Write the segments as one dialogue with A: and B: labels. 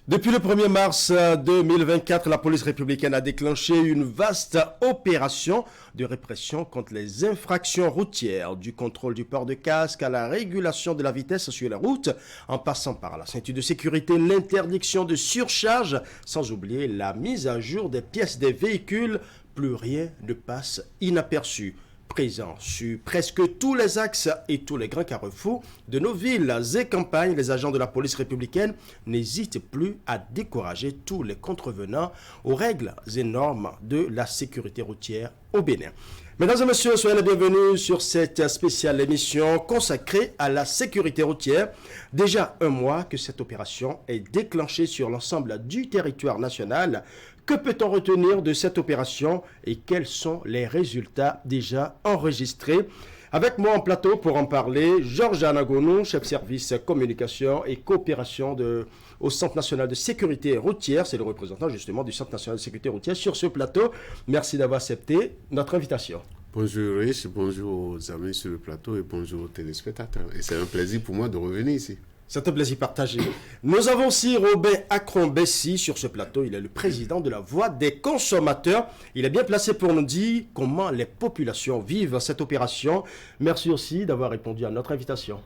A: Depuis le 1er mars 2024, la police républicaine a déclenché une vaste opération de répression contre les infractions routières, du contrôle du port de casque à la régulation de la vitesse sur les routes, en passant par la ceinture de sécurité, l'interdiction de surcharge, sans oublier la mise à jour des pièces des véhicules. Plus rien ne passe inaperçu. Présent sur presque tous les axes et tous les grands carrefours de nos villes et campagnes, les agents de la police républicaine n'hésitent plus à décourager tous les contrevenants aux règles et normes de la sécurité routière au Bénin. Mesdames et messieurs, soyez les bienvenus sur cette spéciale émission consacrée à la sécurité routière. Déjà un mois que cette opération est déclenchée sur l'ensemble du territoire national. Que peut-on retenir de cette opération et quels sont les résultats déjà enregistrés? Avec moi en plateau pour en parler, Georges Anagonou, chef service communication et coopération au Centre national de sécurité routière. C'est le représentant justement du Centre national de sécurité routière sur ce plateau. Merci d'avoir accepté notre invitation.
B: Bonjour Rich, bonjour aux amis sur le plateau et bonjour aux téléspectateurs. Et c'est un plaisir pour moi de revenir ici.
A: C'est un plaisir partagé. Nous avons aussi Robin Akron-Bessi sur ce plateau. Il est le président de la Voix des consommateurs. Il est bien placé pour nous dire comment les populations vivent cette opération. Merci aussi d'avoir répondu à notre invitation.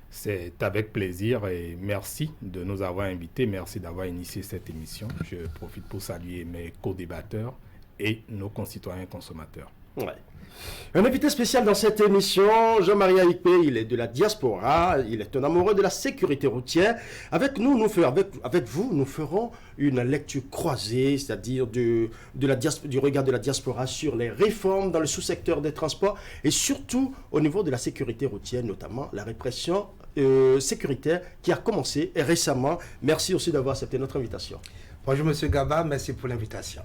C: C'est avec plaisir et merci de nous avoir invités. Merci d'avoir initié cette émission. Je profite pour saluer mes co-débatteurs et nos concitoyens consommateurs.
A: Ouais. Un invité spécial dans cette émission, Jean-Marie Aïpé, il est de la diaspora, il est un amoureux de la sécurité routière. Avec nous, avec vous, nous ferons une lecture croisée, c'est-à-dire du regard de la diaspora sur les réformes dans le sous-secteur des transports et surtout au niveau de la sécurité routière, notamment la répression sécuritaire qui a commencé récemment. Merci aussi d'avoir accepté notre invitation.
D: Bonjour Monsieur Gaba, merci pour l'invitation.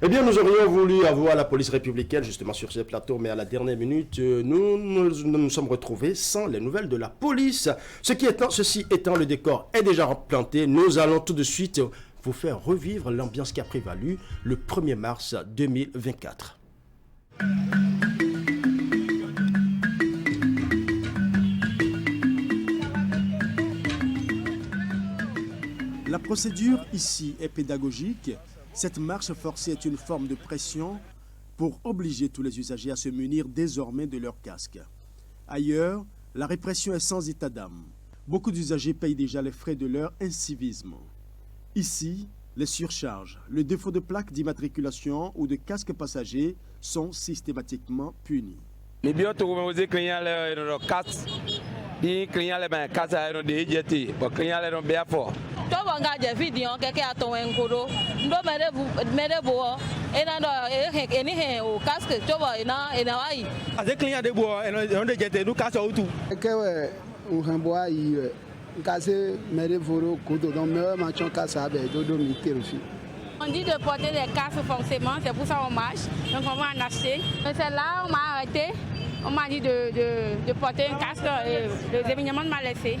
A: Eh bien, nous aurions voulu avoir la police républicaine justement sur ce plateau, mais à la dernière minute, nous sommes retrouvés sans les nouvelles de la police. Ceci étant, le décor est déjà planté. Nous allons tout de suite vous faire revivre l'ambiance qui a prévalu le 1er mars 2024. La procédure ici est pédagogique. Cette marche forcée est une forme de pression pour obliger tous les usagers à se munir désormais de leur casque. Ailleurs, la répression est sans état d'âme. Beaucoup d'usagers payent déjà les frais de leur incivisme. Ici, les surcharges, le défaut de plaque d'immatriculation ou de casque passager sont systématiquement punis.
E: Les biotomes clients les casques, les clients les casques aéros des jetés, les clients les bien fort.
F: Toi, on regarde des vidéos, quelqu'un a ton encodo. Nous mettons et là, au casque, tu vois, et là,
E: les clients de bois, on des jetés, nous cassons tout.
G: On renvoie, on casse, mais les volos, dans le match, casse avec d'autres militaires aussi.
F: On dit de porter des casques forcément, c'est pour ça qu'on marche. Donc on va en acheter. C'est là on m'a arrêté. On m'a dit de porter un casque. Le événement m'a laissé.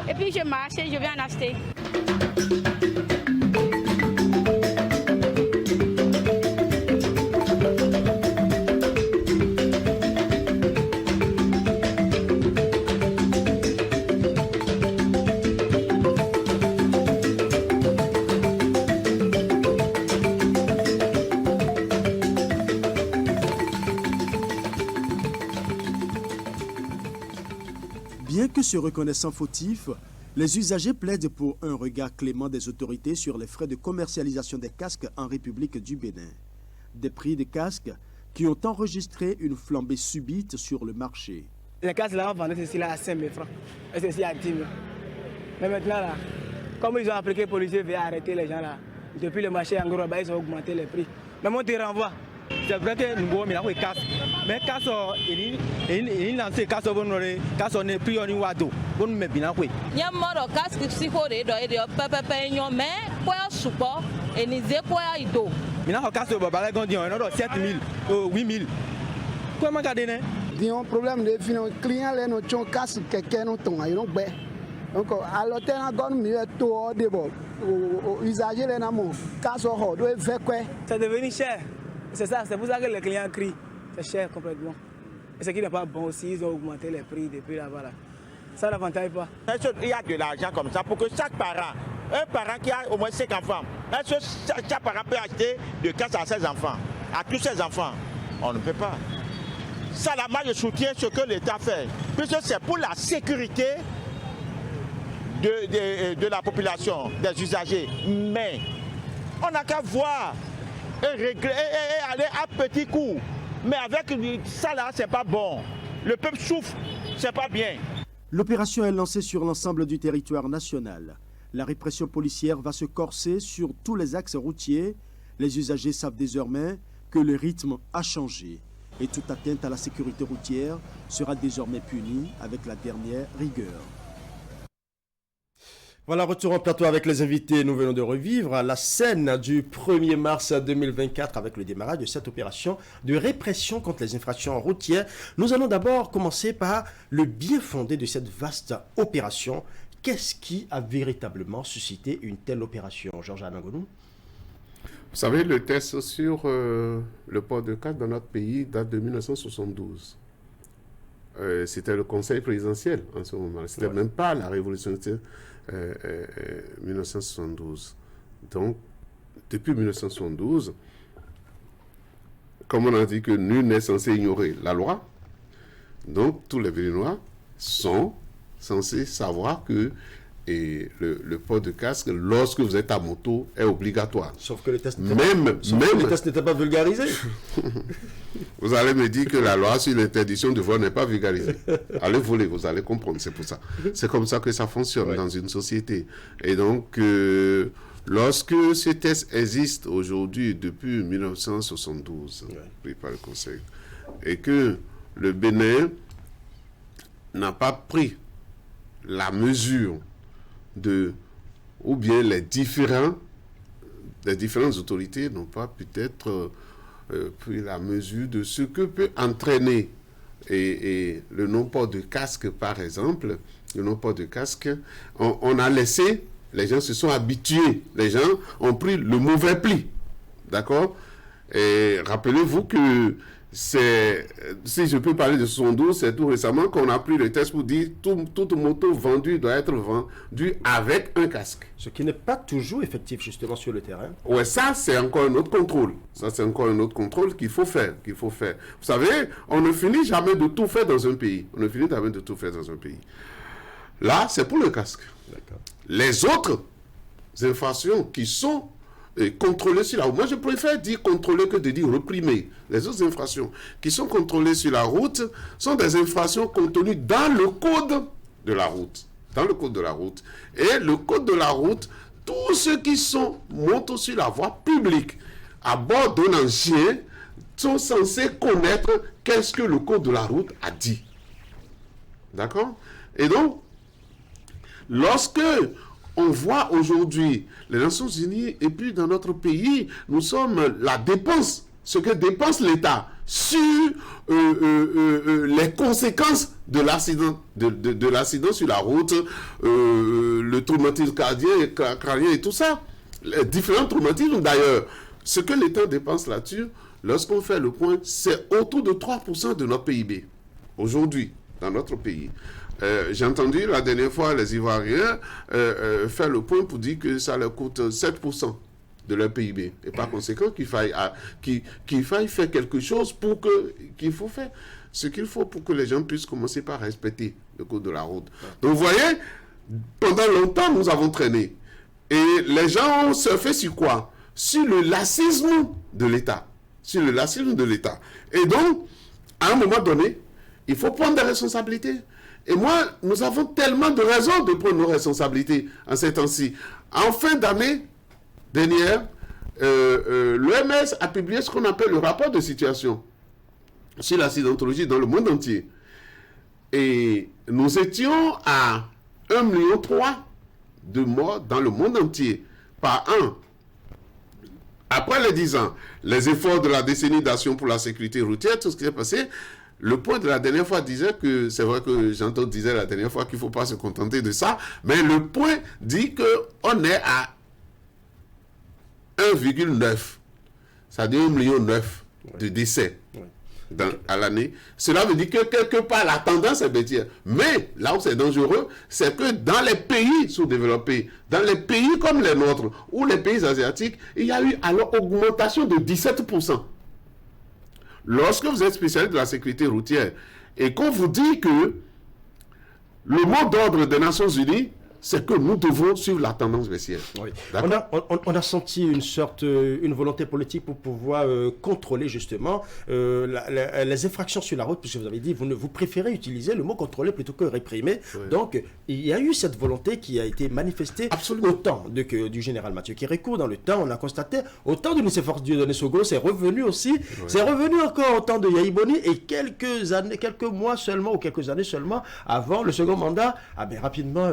F: Et puis je marche et je vais en acheter.
A: Bien que se reconnaissant fautifs, les usagers plaident pour un regard clément des autorités sur les frais de commercialisation des casques en République du Bénin. Des prix de casques qui ont enregistré une flambée subite sur le marché.
H: Les casques là, on vendait ceci là à 5 000 francs et ceci à 10 000. Mais maintenant là, comme ils ont appliqué, les policiers veulent arrêter les gens là. Depuis le marché en gros, ils ont augmenté les prix. Mais on te renvoie. C'est vrai que nous avons mis les casques. Mais casques, ils lancent les casques, on est pris en Iwado. On met bien après.
F: Il y a un casque qui mais quoi support et nous quoi ido.
H: Maintenant, le casque, on a 7 000, 8 000. Comment garder?
G: Il y a un problème de finances. Les clients, les gens qui cassent quelqu'un, ils ont bien. Donc, à l'hôtel, on a mis tout dehors. Les usagers, les gens cassent au haut.
H: C'est devenu cher. C'est ça, c'est pour ça que les clients crient. C'est cher complètement. Et ce qui n'est pas bon aussi, ils ont augmenté les prix depuis là-bas. Ça n'avantage pas.
I: Il y a de l'argent comme ça pour que chaque parent Un parent qui a au moins 5 enfants, est-ce que chaque parent peut acheter de casse à ses enfants, à tous ses enfants? On ne peut pas. Ça, là, moi, je soutiens ce que l'État fait, puisque c'est pour la sécurité de la population, des usagers. Mais on n'a qu'à voir et aller à petits coups. Mais avec ça, là, c'est pas bon. Le peuple souffre, c'est pas bien.
A: L'opération est lancée sur l'ensemble du territoire national. La répression policière va se corser sur tous les axes routiers. Les usagers savent désormais que le rythme a changé et toute atteinte à la sécurité routière sera désormais punie avec la dernière rigueur. Voilà, retour en plateau avec les invités. Nous venons de revivre la scène du 1er mars 2024 avec le démarrage de cette opération de répression contre les infractions routières. Nous allons d'abord commencer par le bien fondé de cette vaste opération. Qu'est-ce qui a véritablement suscité une telle opération, Georges Anangonou?
B: Vous savez, le test sur le port de casque dans notre pays date de 1972. C'était le conseil présidentiel en ce moment. C'était même pas la révolution, c'était 1972. Donc, depuis 1972, comme on a dit que nul n'est censé ignorer la loi, donc tous les Béninois sont censés savoir que le port de casque, lorsque vous êtes à moto, est obligatoire.
A: Sauf que le test
B: n'était
A: pas vulgarisé.
B: Vous allez me dire que la loi sur l'interdiction de vol n'est pas vulgarisée. Allez voler, vous allez comprendre, c'est pour ça. C'est comme ça que ça fonctionne dans une société. Et donc, lorsque ces tests existent aujourd'hui depuis 1972, pris par le Conseil, et que le Bénin n'a pas pris la mesure ou bien les différentes autorités n'ont pas peut-être pris la mesure de ce que peut entraîner et le non-port de casque, par exemple. Le non-port de casque, on a laissé, les gens se sont habitués, les gens ont pris le mauvais pli, d'accord? Et rappelez-vous que si je peux parler de 72, c'est tout récemment qu'on a pris le test pour dire toute moto vendue doit être vendue avec un casque.
A: Ce qui n'est pas toujours effectif justement sur le terrain.
B: Ouais, ça c'est encore un autre contrôle. Ça c'est encore un autre contrôle qu'il faut faire. Vous savez, on ne finit jamais de tout faire dans un pays. Là, c'est pour le casque. Les autres infractions qui sont contrôlées sur la route. Moi, je préfère dire contrôler que de dire réprimer. Les autres infractions qui sont contrôlées sur la route sont des infractions contenues dans le code de la route. Et le code de la route, tous ceux qui sont motos sur la voie publique à bord d'un engin sont censés connaître qu'est-ce que le code de la route a dit. D'accord? Et donc, lorsque on voit aujourd'hui les Nations Unies et puis dans notre pays, nous sommes la dépense, ce que dépense l'État sur les conséquences de l'accident, de l'accident sur la route, le traumatisme crânien et tout ça, les différents traumatismes d'ailleurs. Ce que l'État dépense là-dessus, lorsqu'on fait le point, c'est autour de 3% de notre PIB aujourd'hui dans notre pays. J'ai entendu la dernière fois les Ivoiriens faire le point pour dire que ça leur coûte 7% de leur PIB. Et par conséquent, qu'il faille faire quelque chose qu'il faut faire ce qu'il faut pour que les gens puissent commencer par respecter le code de la route. Donc vous voyez, pendant longtemps, nous avons traîné. Et les gens ont surfé sur quoi? Sur le laxisme de l'État. Et donc, à un moment donné, il faut prendre des responsabilités. Et moi, nous avons tellement de raisons de prendre nos responsabilités en ces temps-ci. En fin d'année dernière, l'OMS a publié ce qu'on appelle le rapport de situation sur l'accidentologie dans le monde entier. Et nous étions à 1,3 million de morts dans le monde entier par an. Après les 10 ans, les efforts de la décennie d'action pour la sécurité routière, tout ce qui s'est passé, le point de la dernière fois disait que, c'est vrai que j'entends disait la dernière fois qu'il ne faut pas se contenter de ça, mais le point dit qu'on est à 1,9, c'est-à-dire 1,9 million de décès. à l'année. Cela veut dire que quelque part, la tendance est baissière. Mais là où c'est dangereux, c'est que dans les pays sous-développés, dans les pays comme les nôtres, ou les pays asiatiques, il y a eu alors augmentation de 17%. Lorsque vous êtes spécialiste de la sécurité routière, et qu'on vous dit que le mot d'ordre des Nations Unies, c'est que nous devons suivre la tendance baissière.
A: Oui. On a senti une volonté politique pour pouvoir contrôler justement les infractions sur la route, puisque vous avez dit vous préférez utiliser le mot contrôler plutôt que réprimer. Oui. Donc il y a eu cette volonté qui a été manifestée
B: Absolument.
A: Au temps du général Mathieu Kérékou. Dans le temps, on a constaté au temps de Nicéphore Dieudonné Sogolo, c'est revenu aussi. Oui. C'est revenu encore au temps de Yahi Boni et quelques mois seulement ou quelques années seulement avant le second mandat. Rapidement,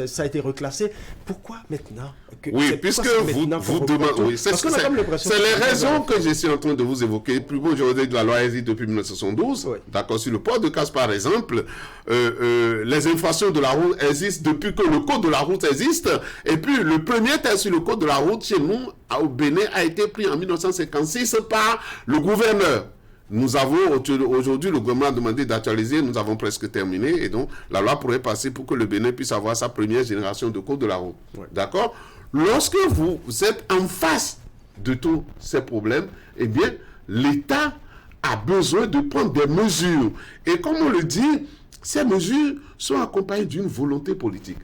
A: ça a été reclassé. Pourquoi maintenant
B: Oui, puisque vous demandez... Oui, c'est les raisons que je suis en train de vous évoquer. Plus beau journée de la loi existe depuis 1972. Oui. D'accord, sur le port de casse, par exemple, les infractions de la route existent depuis que le code de la route existe. Et puis, le premier test sur le code de la route chez nous, au Bénin, a été pris en 1956 par le gouverneur. Nous avons aujourd'hui, le gouvernement a demandé d'actualiser, nous avons presque terminé, et donc la loi pourrait passer pour que le Bénin puisse avoir sa première génération de code de la route. Ouais. D'accord? Lorsque vous êtes en face de tous ces problèmes, eh bien, l'État a besoin de prendre des mesures. Et comme on le dit, ces mesures sont accompagnées d'une volonté politique.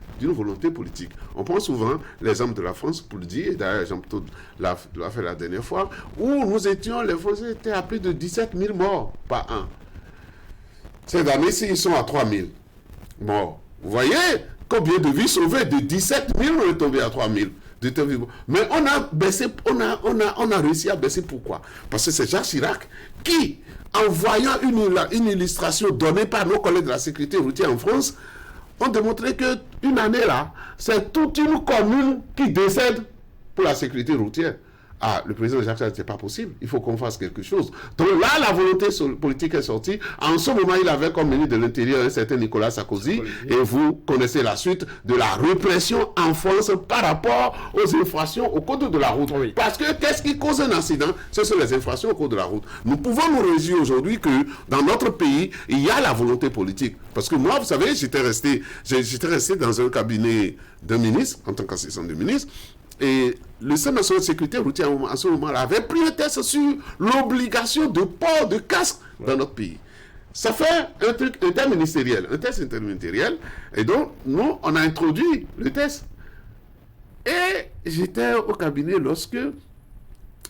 B: On prend souvent l'exemple de la France pour le dire, et d'ailleurs Jean-Claude l'a fait la dernière fois, où les Français étaient à plus de 17 000 morts par an. Cette année-ci, ils sont à 3 000 morts. Vous voyez combien de vies sauvées? De 17 000, on est tombé à 3 000. Mais on a baissé, on a réussi à baisser. Pourquoi? Parce que c'est Jacques Chirac qui, en voyant une illustration donnée par nos collègues de la sécurité routière en France, ont démontré qu'une année là, c'est toute une commune qui décède pour la sécurité routière. Ah, le président Jacques Chirac, c'est pas possible. Il faut qu'on fasse quelque chose. Donc là, la volonté politique est sortie. En ce moment, il avait comme ministre de l'Intérieur un certain Nicolas Sarkozy. Et vous connaissez la suite de la répression en France par rapport aux infractions au code de la route. Oui. Parce que qu'est-ce qui cause un accident? Ce sont les infractions au code de la route. Nous pouvons nous réjouir aujourd'hui que dans notre pays, il y a la volonté politique. Parce que moi, vous savez, j'étais resté dans un cabinet d'un ministre, en tant qu'assistant de ministre. Et le Centre national de sécurité routière, à ce moment-là, avait pris un test sur l'obligation de port de casque dans notre pays. Ça fait un test interministériel. Et donc, nous, on a introduit le test. Et j'étais au cabinet lorsque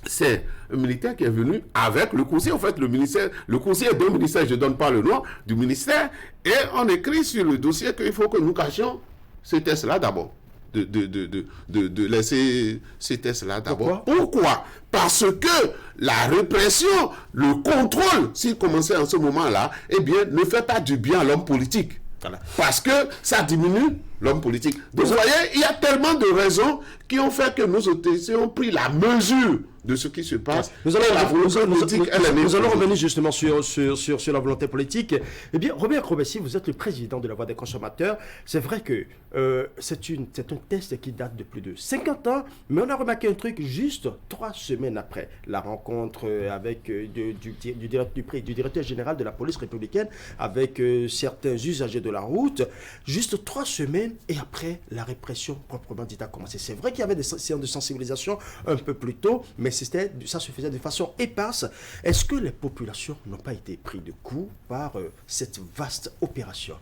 B: c'est un militaire qui est venu avec le conseiller. En fait, le conseiller d'un ministère, je ne donne pas le nom du ministère, et on écrit sur le dossier qu'il faut que nous cachions ce test-là d'abord. De laisser ces tests-là d'abord. Pourquoi? Parce que la répression, le contrôle, s'il commençait en ce moment-là, eh bien, ne fait pas du bien à l'homme politique. Voilà. Parce que ça diminue l'homme politique. Donc, vous voyez, il y a tellement de raisons qui ont fait que nos autorités ont pris la mesure de ce qui se passe. Nous
A: allons revenir justement sur la volonté politique. Eh bien, Robert Robessi, vous êtes le président de la Voix des consommateurs. C'est vrai que c'est un test qui date de plus de 50 ans, mais on a remarqué un truc juste 3 semaines après la rencontre avec du directeur général de la police républicaine avec certains usagers de la route. Juste 3 semaines et après, la répression proprement dite a commencé. C'est vrai qu'il y avait des séances de sensibilisation un peu plus tôt, mais ça se faisait de façon éparse. Est-ce que les populations n'ont pas été prises de coup par cette vaste opération?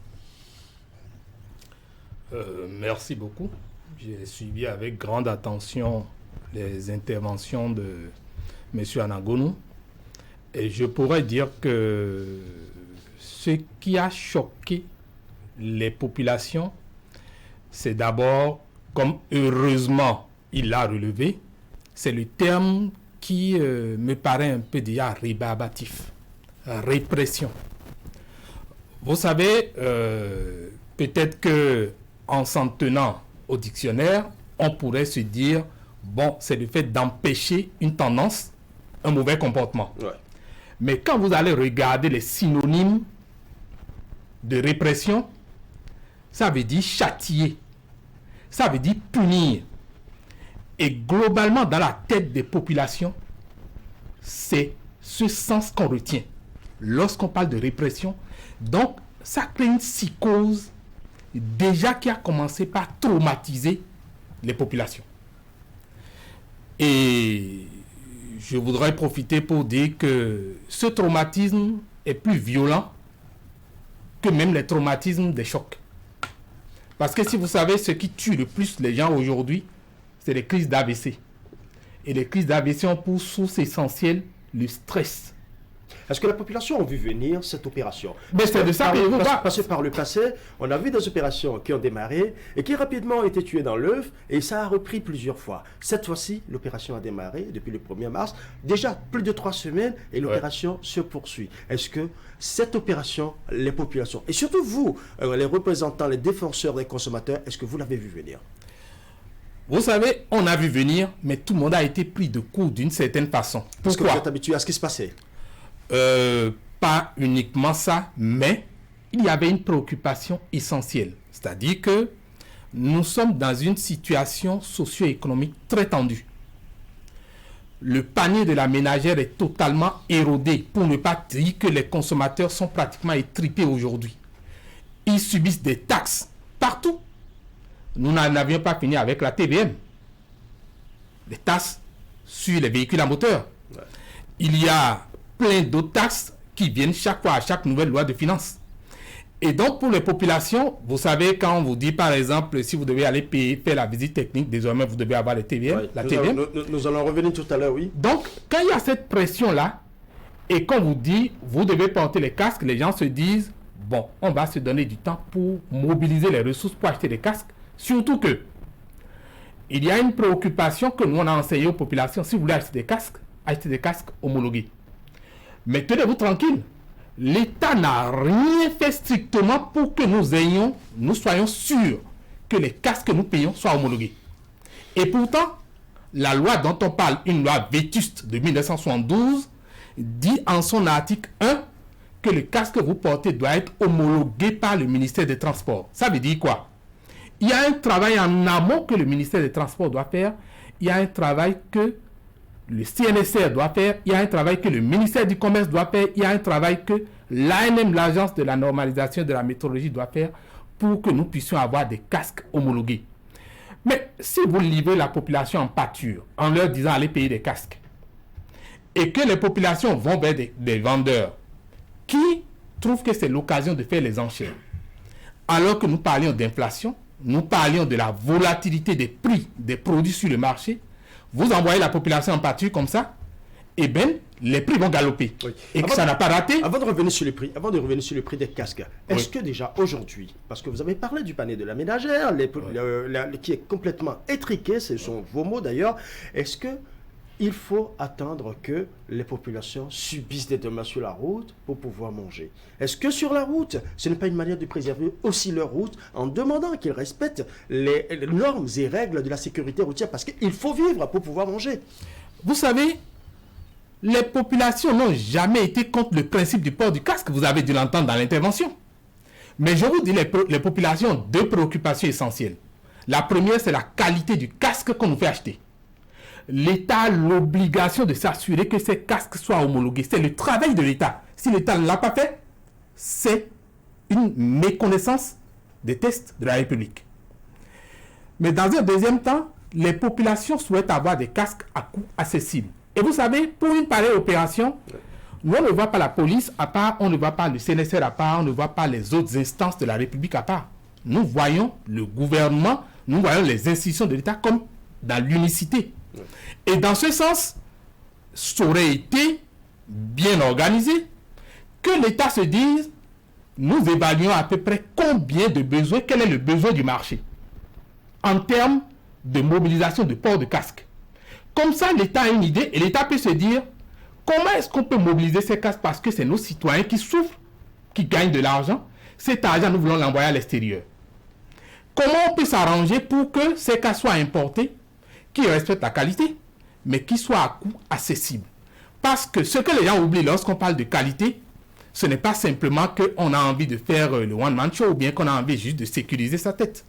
C: Merci beaucoup. J'ai suivi avec grande attention les interventions de M. Anagonu. Et je pourrais dire que ce qui a choqué les populations, c'est d'abord, comme heureusement il l'a relevé, c'est le terme qui me paraît un peu déjà rébarbatif. Répression. Vous savez, peut-être qu'en s'en tenant au dictionnaire, on pourrait se dire, bon, c'est le fait d'empêcher une tendance, un mauvais comportement. Ouais. Mais quand vous allez regarder les synonymes de répression, ça veut dire châtier, ça veut dire punir. Et globalement, dans la tête des populations, c'est ce sens qu'on retient. lorsqu'on parle de répression. Donc, ça crée une psychose déjà qui a commencé par traumatiser les populations. Et je voudrais profiter pour dire que ce traumatisme est plus violent que même les traumatismes des chocs. Parce que si vous savez, ce qui tue le plus les gens aujourd'hui, c'est les crises d'AVC. Et les crises d'AVC ont pour source essentielle le stress.
A: Est-ce que la population a vu venir cette opération?
C: Mais c'est de ça que je veux voir.
A: Parce que par le passé, on a vu des opérations qui ont démarré et qui rapidement ont été tuées dans l'œuf et ça a repris plusieurs fois. Cette fois-ci, l'opération a démarré depuis le 1er mars. Déjà plus de 3 semaines et l'opération se poursuit. Est-ce que cette opération, les populations, et surtout vous, les représentants, les défenseurs des consommateurs, est-ce que vous l'avez vu venir?
C: Vous savez, on a vu venir, mais tout le monde a été pris de court d'une certaine façon.
A: Parce que vous êtes habitué à ce qui se passait.
C: Pas uniquement ça, mais il y avait une préoccupation essentielle. C'est-à-dire que nous sommes dans une situation socio-économique très tendue. Le panier de la ménagère est totalement érodé, pour ne pas dire que les consommateurs sont pratiquement étripés aujourd'hui. Ils subissent des taxes partout. Nous n'en avions pas fini avec la TVM. Des taxes sur les véhicules à moteur. Il y a plein d'autres taxes qui viennent chaque fois à chaque nouvelle loi de finances. Et donc pour les populations, vous savez, quand on vous dit par exemple, si vous devez aller payer, faire la visite technique, désormais vous devez avoir les TVM, la TVM.
A: Nous allons revenir tout à l'heure, oui.
C: Donc quand il y a cette pression-là, et qu'on vous dit, vous devez porter les casques, les gens se disent, bon, on va se donner du temps pour mobiliser les ressources pour acheter des casques. Surtout que, il y a une préoccupation que nous on a enseigné aux populations. Si vous voulez acheter des casques homologués. Mais tenez-vous tranquille, l'État n'a rien fait strictement pour que nous soyons sûrs que les casques que nous payons soient homologués. Et pourtant, la loi dont on parle, une loi vétuste de 1972, dit en son article 1 que le casque que vous portez doit être homologué par le ministère des Transports. Ça veut dire quoi? Il y a un travail en amont que le ministère des Transports doit faire, il y a un travail que le CNSR doit faire, il y a un travail que le ministère du Commerce doit faire, il y a un travail que l'ANM, l'Agence de la normalisation de la métrologie, doit faire pour que nous puissions avoir des casques homologués. Mais si vous livrez la population en pâture, en leur disant allez payer des casques, et que les populations vont vers des vendeurs qui trouvent que c'est l'occasion de faire les enchères, alors que nous parlions d'inflation, nous parlions de la volatilité des prix des produits sur le marché, vous envoyez la population en pâture comme ça, eh bien, les prix vont galoper. Oui. Et que ça n'a pas raté.
A: Avant de revenir sur le prix des casques, est-ce que déjà aujourd'hui, parce que vous avez parlé du panier de la ménagère, qui est complètement étriqué, ce sont vos mots d'ailleurs, est-ce que il faut attendre que les populations subissent des dommages sur la route pour pouvoir manger? Est-ce que sur la route, ce n'est pas une manière de préserver aussi leur route en demandant qu'ils respectent les normes et règles de la sécurité routière? Parce qu'il faut vivre pour pouvoir manger.
C: Vous savez, les populations n'ont jamais été contre le principe du port du casque. Vous avez dû l'entendre dans l'intervention. Mais je vous dis, les populations ont 2 préoccupations essentielles. La première, c'est la qualité du casque qu'on nous fait acheter. L'État a l'obligation de s'assurer que ces casques soient homologués. C'est le travail de l'État. Si l'État ne l'a pas fait, c'est une méconnaissance des tests de la République. Mais dans un deuxième temps, les populations souhaitent avoir des casques à coût accessible. Et vous savez, pour une pareille opération, nous, on ne voit pas la police à part, on ne voit pas le CNSR à part, on ne voit pas les autres instances de la République à part. Nous voyons le gouvernement, nous voyons les institutions de l'État comme dans l'unicité. Et dans ce sens, ça aurait été bien organisé que l'État se dise, nous évaluons à peu près combien de besoins, quel est le besoin du marché en termes de mobilisation de port de casque. Comme ça, l'État a une idée et l'État peut se dire, comment est-ce qu'on peut mobiliser ces casques parce que c'est nos citoyens qui souffrent, qui gagnent de l'argent. Cet argent, nous voulons l'envoyer à l'extérieur. Comment on peut s'arranger pour que ces casques soient importés, qui respectent la qualité, mais qui soient à coût accessible. Parce que ce que les gens oublient lorsqu'on parle de qualité, ce n'est pas simplement qu'on a envie de faire le one-man show ou bien qu'on a envie juste de sécuriser sa tête.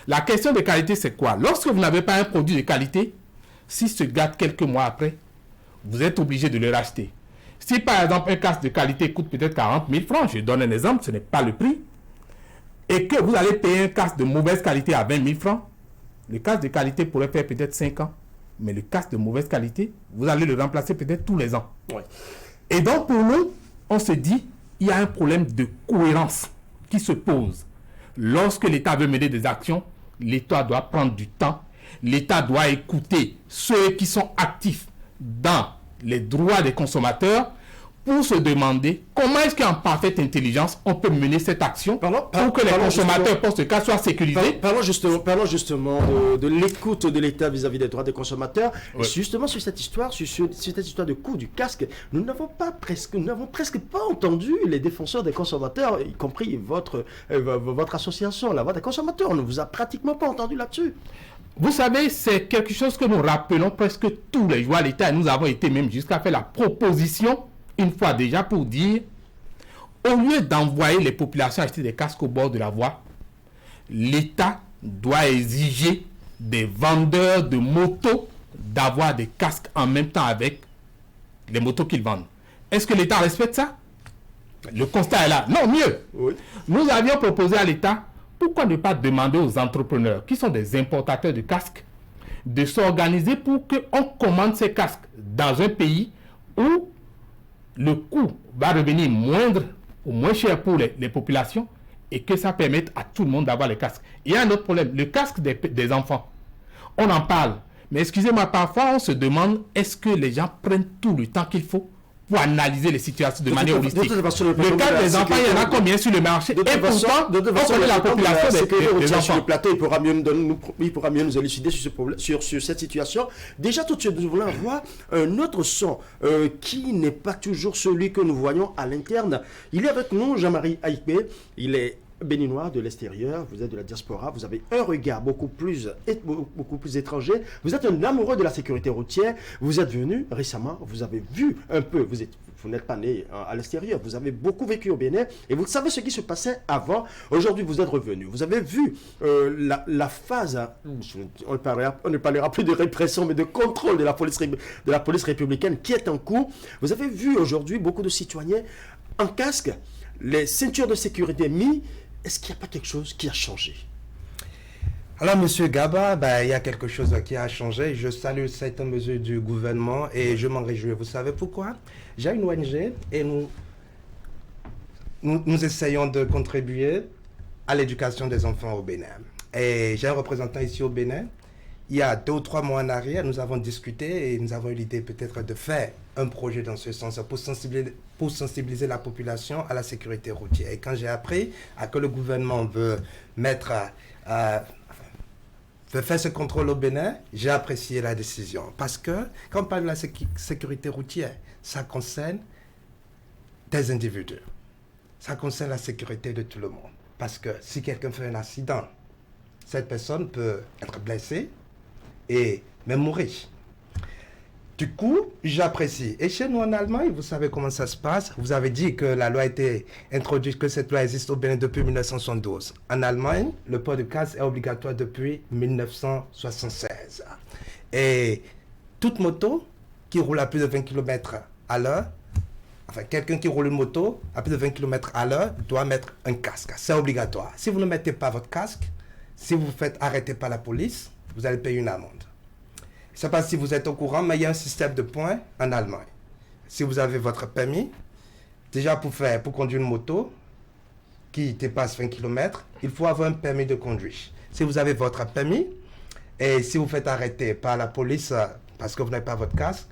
C: La question de qualité, c'est quoi? Lorsque vous n'avez pas un produit de qualité, s'il se gâte quelques mois après, vous êtes obligé de le racheter. Si par exemple un casque de qualité coûte peut-être 40 000 francs, je donne un exemple, ce n'est pas le prix, et que vous allez payer un casque de mauvaise qualité à 20 000 francs, le casque de qualité pourrait faire peut-être 5 ans, mais le casque de mauvaise qualité, vous allez le remplacer peut-être tous les ans.
A: Ouais.
C: Et donc pour nous, on se dit, il y a un problème de cohérence qui se pose. Lorsque l'État veut mener des actions, l'État doit prendre du temps, l'État doit écouter ceux qui sont actifs dans les droits des consommateurs pour se demander comment est-ce qu'en parfaite intelligence on peut mener cette action pour que les consommateurs pour ce cas soient sécurisés.
A: Parlons justement de l'écoute de l'État vis-à-vis des droits des consommateurs.
C: Ouais.
A: Justement sur cette histoire, sur cette histoire de coût du casque, nous n'avons presque pas entendu les défenseurs des consommateurs, y compris votre association, la voix des consommateurs. On ne vous a pratiquement pas entendu là-dessus.
C: Vous savez, c'est quelque chose que nous rappelons presque tous les jours à l'État et nous avons été même jusqu'à faire la proposition une fois déjà pour dire, au lieu d'envoyer les populations acheter des casques au bord de la voie, l'État doit exiger des vendeurs de motos d'avoir des casques en même temps avec les motos qu'ils vendent. Est-ce que l'État respecte ça? Le constat est là. Non, mieux.
A: Oui.
C: Nous avions proposé à l'État, pourquoi ne pas demander aux entrepreneurs, qui sont des importateurs de casques, de s'organiser pour qu'on commande ces casques dans un pays où le coût va revenir moindre ou moins cher pour les populations et que ça permette à tout le monde d'avoir les casques. Il y a un autre problème, le casque des enfants. On en parle, mais excusez-moi, parfois on se demande est-ce que les gens prennent tout le temps qu'il faut pour analyser les situations de manière holistique. Le cas des enfants, il y en a combien sur le marché? Et pourtant, on connaît la population des enfants.
A: Sur le plateau, il pourra mieux nous élucider sur cette situation. Déjà, tout de suite, nous voulons avoir un autre son qui n'est pas toujours celui que nous voyons à l'interne. Il est avec nous, Jean-Marie Aïkbe. Il est béninois de l'extérieur, vous êtes de la diaspora, vous avez un regard beaucoup plus étranger, vous êtes un amoureux de la sécurité routière, vous êtes venu récemment, vous avez vu un peu, vous n'êtes pas né à l'extérieur, vous avez beaucoup vécu au Bénin et vous savez ce qui se passait avant. Aujourd'hui, vous êtes revenu, vous avez vu la phase, on ne parlera plus de répression, mais de contrôle de la police républicaine qui est en cours. Vous avez vu aujourd'hui beaucoup de citoyens en casque, les ceintures de sécurité mises. Est-ce qu'il n'y a pas quelque chose qui a changé?
D: Alors, Monsieur Gaba, il y a quelque chose qui a changé. Je salue certaines mesures du gouvernement et je m'en réjouis. Vous savez pourquoi? J'ai une ONG et nous essayons de contribuer à l'éducation des enfants au Bénin. Et j'ai un représentant ici au Bénin. Il y a 2 ou 3 mois en arrière, nous avons discuté et nous avons eu l'idée peut-être de faire un projet dans ce sens pour sensibiliser la population à la sécurité routière. Et quand j'ai appris que le gouvernement veut faire ce contrôle au Bénin, j'ai apprécié la décision. Parce que quand on parle de la sécurité routière, ça concerne des individus. Ça concerne la sécurité de tout le monde. Parce que si quelqu'un fait un accident, cette personne peut être blessée et même mourir. Du coup, j'apprécie. Et chez nous en Allemagne, vous savez comment ça se passe. Vous avez dit que la loi a été introduite, que cette loi existe au Bénin depuis 1972. En Allemagne, le port de casque est obligatoire depuis 1976. Et toute moto qui roule à plus de 20 km à l'heure, enfin quelqu'un qui roule une moto à plus de 20 km à l'heure doit mettre un casque. C'est obligatoire. Si vous ne mettez pas votre casque, si vous vous faites arrêter par la police, vous allez payer une amende. Je ne sais pas si vous êtes au courant, mais il y a un système de points en Allemagne. Si vous avez votre permis, déjà pour conduire une moto qui dépasse 20 km, il faut avoir un permis de conduire. Si vous avez votre permis et si vous faites arrêter par la police parce que vous n'avez pas votre casque,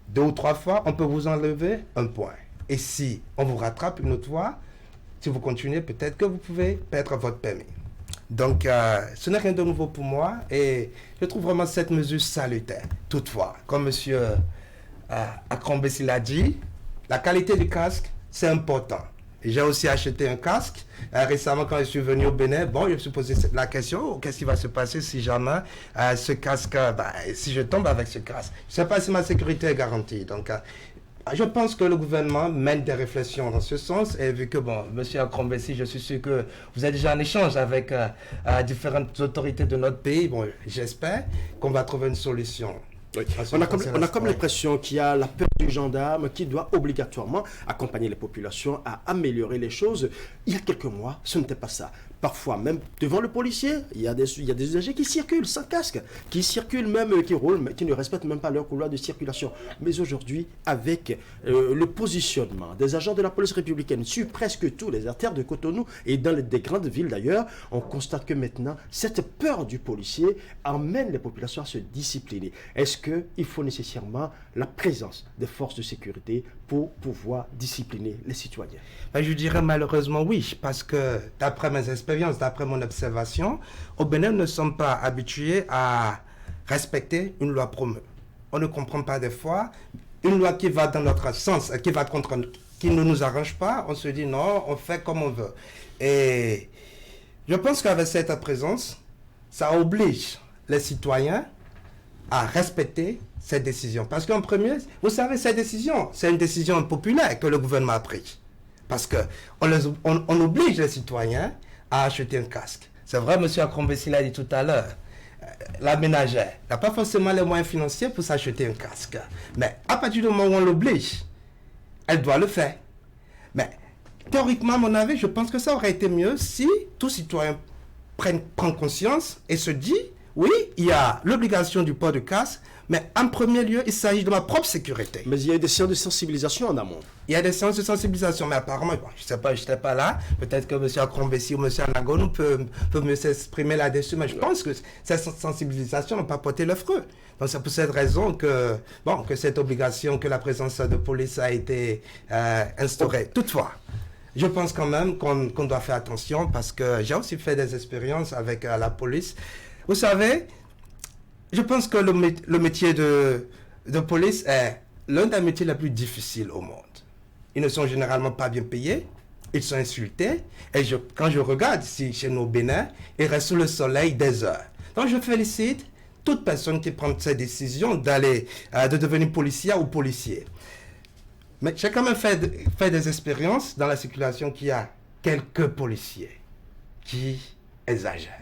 D: 2 ou 3 fois, on peut vous enlever un point. Et si on vous rattrape une autre fois, si vous continuez, peut-être que vous pouvez perdre votre permis. Donc, ce n'est rien de nouveau pour moi et je trouve vraiment cette mesure salutaire. Toutefois, comme M. Akrombesi l'a dit, la qualité du casque, c'est important. J'ai aussi acheté un casque. Récemment, quand je suis venu au Bénin, je me suis posé la question, qu'est-ce qui va se passer si jamais ce casque, si je tombe avec ce casque? Je ne sais pas si ma sécurité est garantie. Donc, je pense que le gouvernement mène des réflexions dans ce sens et vu que, M. Akrombesi, je suis sûr que vous êtes déjà en échange avec différentes autorités de notre pays, j'espère qu'on va trouver une solution
A: Oui. On a comme l'impression qu'il y a la peur du gendarme qui doit obligatoirement accompagner les populations à améliorer les choses. Il y a quelques mois, ce n'était pas ça. Parfois, même devant le policier, il y a des usagers qui circulent sans casque, qui circulent même, qui roulent, mais qui ne respectent même pas leur couloir de circulation. Mais aujourd'hui, avec le positionnement des agents de la police républicaine sur presque tous les artères de Cotonou et dans des grandes villes d'ailleurs, on constate que maintenant, cette peur du policier emmène les populations à se discipliner. Est-ce qu'il faut nécessairement la présence des forces de sécurité pour pouvoir discipliner les citoyens?
D: Je dirais malheureusement oui, parce que d'après mes expériences, d'après mon observation, au Bénin, nous ne sommes pas habitués à respecter une loi promue. On ne comprend pas des fois une loi qui va dans notre sens, qui ne nous arrange pas, on se dit non, on fait comme on veut. Et je pense qu'avec cette présence, ça oblige les citoyens à respecter ces décisions. Parce qu'en premier, vous savez, ces décisions, c'est une décision impopulaire que le gouvernement a prise. Parce qu'on oblige les citoyens à acheter un casque. C'est vrai, M. Akrombessi l'a dit tout à l'heure, la ménagère n'a pas forcément les moyens financiers pour s'acheter un casque. Mais à partir du moment où on l'oblige, elle doit le faire. Mais théoriquement, à mon avis, je pense que ça aurait été mieux si tout citoyen prend conscience et se dit, oui, il y a l'obligation du port de casque, mais en premier lieu, il s'agit de ma propre sécurité.
A: Mais il y a des séances de sensibilisation en amont.
D: Il y a des séances de sensibilisation, mais apparemment, bon, je ne sais pas, je n'étais pas là. Peut-être que M. Akrombessi ou M. Anagonou peuvent mieux s'exprimer là-dessus, mais je pense que ces sensibilisations n'ont pas porté leurs fruits. Donc c'est pour cette raison que cette obligation, que la présence de police a été instaurée. Toutefois, je pense quand même qu'on doit faire attention parce que j'ai aussi fait des expériences avec la police. Vous savez, je pense que le métier de police est l'un des métiers les plus difficiles au monde. Ils ne sont généralement pas bien payés, ils sont insultés. Et quand je regarde ici chez nous au Bénin, ils restent sous le soleil des heures. Donc je félicite toute personne qui prend cette décision de devenir policier ou policier. Mais j'ai quand même fait des expériences dans la circulation qu'il y a quelques policiers qui exagèrent.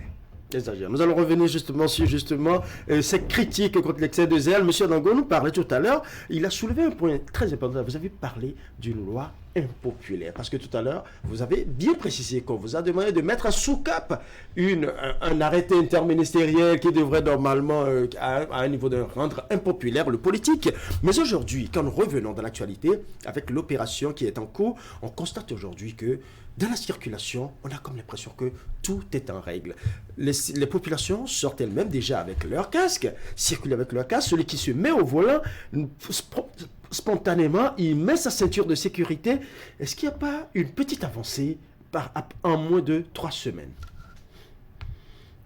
A: Nous allons revenir justement sur ces critiques contre l'excès de zèle. Monsieur Dango nous parlait tout à l'heure, il a soulevé un point très important. Vous avez parlé d'une loi impopulaire. Parce que tout à l'heure, vous avez bien précisé qu'on vous a demandé de mettre sous cap un arrêté interministériel qui devrait normalement, à un niveau de rendre impopulaire le politique. Mais aujourd'hui, quand nous revenons dans l'actualité, avec l'opération qui est en cours, on constate aujourd'hui que dans la circulation, on a comme l'impression que tout est en règle. Les populations sortent elles-mêmes déjà avec leur casque, circulent avec leur casque. Celui qui se met au volant, spontanément, il met sa ceinture de sécurité. Est-ce qu'il n'y a pas une petite avancée en moins de 3 semaines?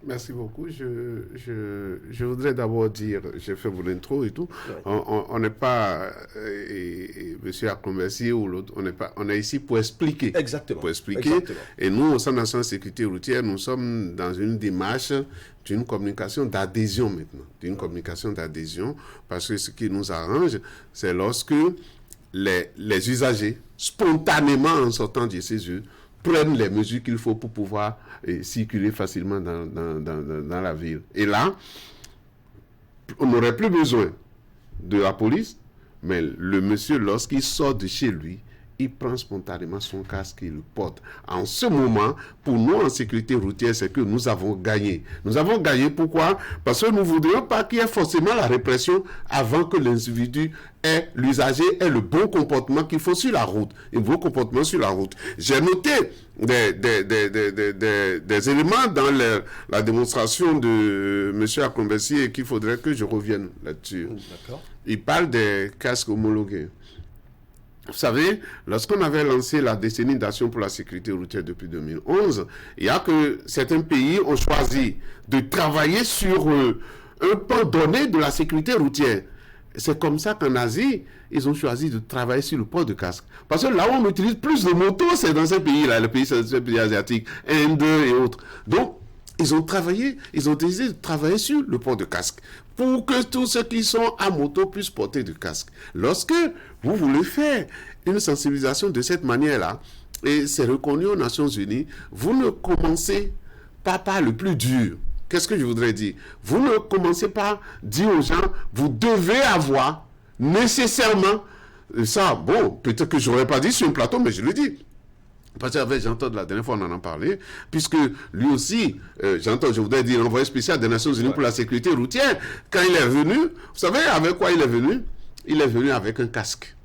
B: Merci beaucoup. Je voudrais d'abord dire, j'ai fait mon intro et tout, ouais. On n'est pas, M. Akrombessi ou l'autre, on est ici pour expliquer.
A: Exactement.
B: Pour expliquer. Exactement. Et nous, au Centre national de sécurité routière, nous sommes dans une démarche d'une communication d'adhésion maintenant. D'une communication d'adhésion, parce que ce qui nous arrange, c'est lorsque les usagers, spontanément en sortant de chez eux, prennent les mesures qu'il faut pour pouvoir circuler facilement dans la ville. Et là, on n'aurait plus besoin de la police, mais le monsieur, lorsqu'il sort de chez lui, il prend spontanément son casque et le porte. En ce moment, pour nous, en sécurité routière, c'est que nous avons gagné. Nous avons gagné, pourquoi? Parce que nous ne voudrions pas qu'il y ait forcément la répression avant que l'individu l'usager ait le bon comportement qu'il faut sur la route. Un bon comportement sur la route. J'ai noté des éléments dans la démonstration de M. Akrombessi et qu'il faudrait que je revienne là-dessus.
A: D'accord.
B: Il parle des casques homologués. Vous savez, lorsqu'on avait lancé la décennie d'action pour la sécurité routière depuis 2011, il y a que certains pays ont choisi de travailler sur un pan donné de la sécurité routière. C'est comme ça qu'en Asie, ils ont choisi de travailler sur le port de casque. Parce que là où on utilise plus de motos, c'est dans ces pays-là, les pays asiatiques, Inde et autres. Donc, ils ont décidé de travailler sur le port de casque pour que tous ceux qui sont à moto puissent porter du casque. Lorsque vous voulez faire une sensibilisation de cette manière-là, et c'est reconnu aux Nations Unies, vous ne commencez pas par le plus dur. qu'est-ce que je voudrais dire? Vous ne commencez pas à dire aux gens, vous devez avoir nécessairement ça. Bon, peut-être que je n'aurais pas dit sur un plateau, mais je le dis. Parce qu'avec Jean-Claude, la dernière fois, on en a parlé, puisque lui aussi, Jean-Claude, je voudrais dire, l'envoyé spécial des Nations Unies pour la sécurité routière, quand il est venu, vous savez avec quoi il est venu? Il est venu avec un casque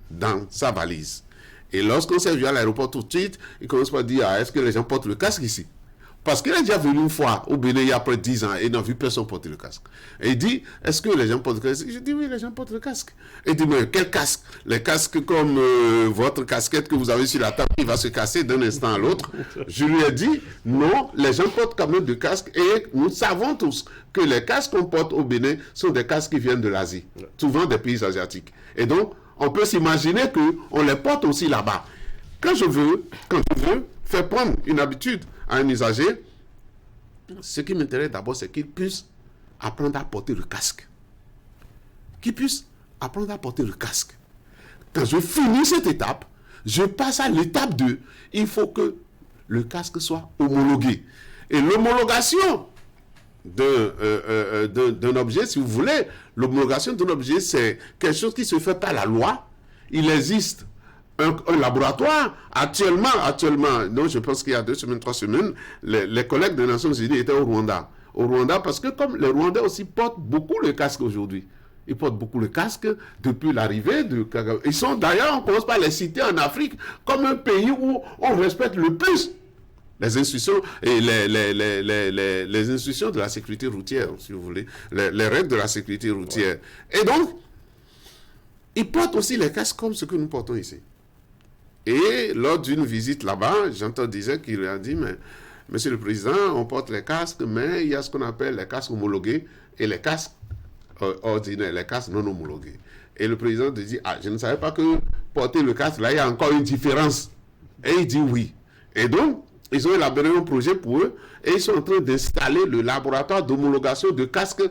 B: dans sa valise. Et lorsqu'on s'est vu à l'aéroport tout de suite, il commence par dire, est-ce que les gens portent le casque ici? Parce qu'il est déjà venu une fois au Bénin il y a près de 10 ans et n'a vu personne porter le casque. Et il dit, est-ce que les gens portent le casque? Je dis, oui, les gens portent le casque. Et il dit, mais quel casque? Les casques comme votre casquette que vous avez sur la table qui va se casser d'un instant à l'autre. Je lui ai dit, non, les gens portent quand même des casques et nous savons tous que les casques qu'on porte au Bénin sont des casques qui viennent de l'Asie, souvent des pays asiatiques. Et donc, on peut s'imaginer qu'on les porte aussi là-bas. Quand je veux faire prendre une habitude à un usager, ce qui m'intéresse d'abord, c'est qu'il puisse apprendre à porter le casque. Qu'il puisse apprendre à porter le casque. Quand je finis cette étape, je passe à l'étape 2. Il faut que le casque soit homologué. Et l'homologation d'un objet, si vous voulez, l'homologation d'un objet, c'est quelque chose qui se fait par la loi. Il existe un laboratoire. Actuellement, non, je pense qu'il y a 2 semaines, 3 semaines, les collègues des Nations Unies étaient au Rwanda. Au Rwanda, parce que comme les Rwandais aussi portent beaucoup le casque aujourd'hui. Ils portent beaucoup le casque depuis l'arrivée de Kagame. Ils sont d'ailleurs, on commence par les citer en Afrique comme un pays où on respecte le plus les institutions et les institutions de la sécurité routière, si vous voulez, les règles de la sécurité routière. Et donc, ils portent aussi les casques comme ce que nous portons ici. Et lors d'une visite là-bas, j'entends dire qu'il a dit, mais Monsieur le Président, on porte les casques, mais il y a ce qu'on appelle les casques homologués et les casques ordinaires, les casques non homologués. Et le Président dit, je ne savais pas que porter le casque, là, il y a encore une différence. Et il dit oui. Et donc, ils ont élaboré un projet pour eux et ils sont en train d'installer le laboratoire d'homologation de casques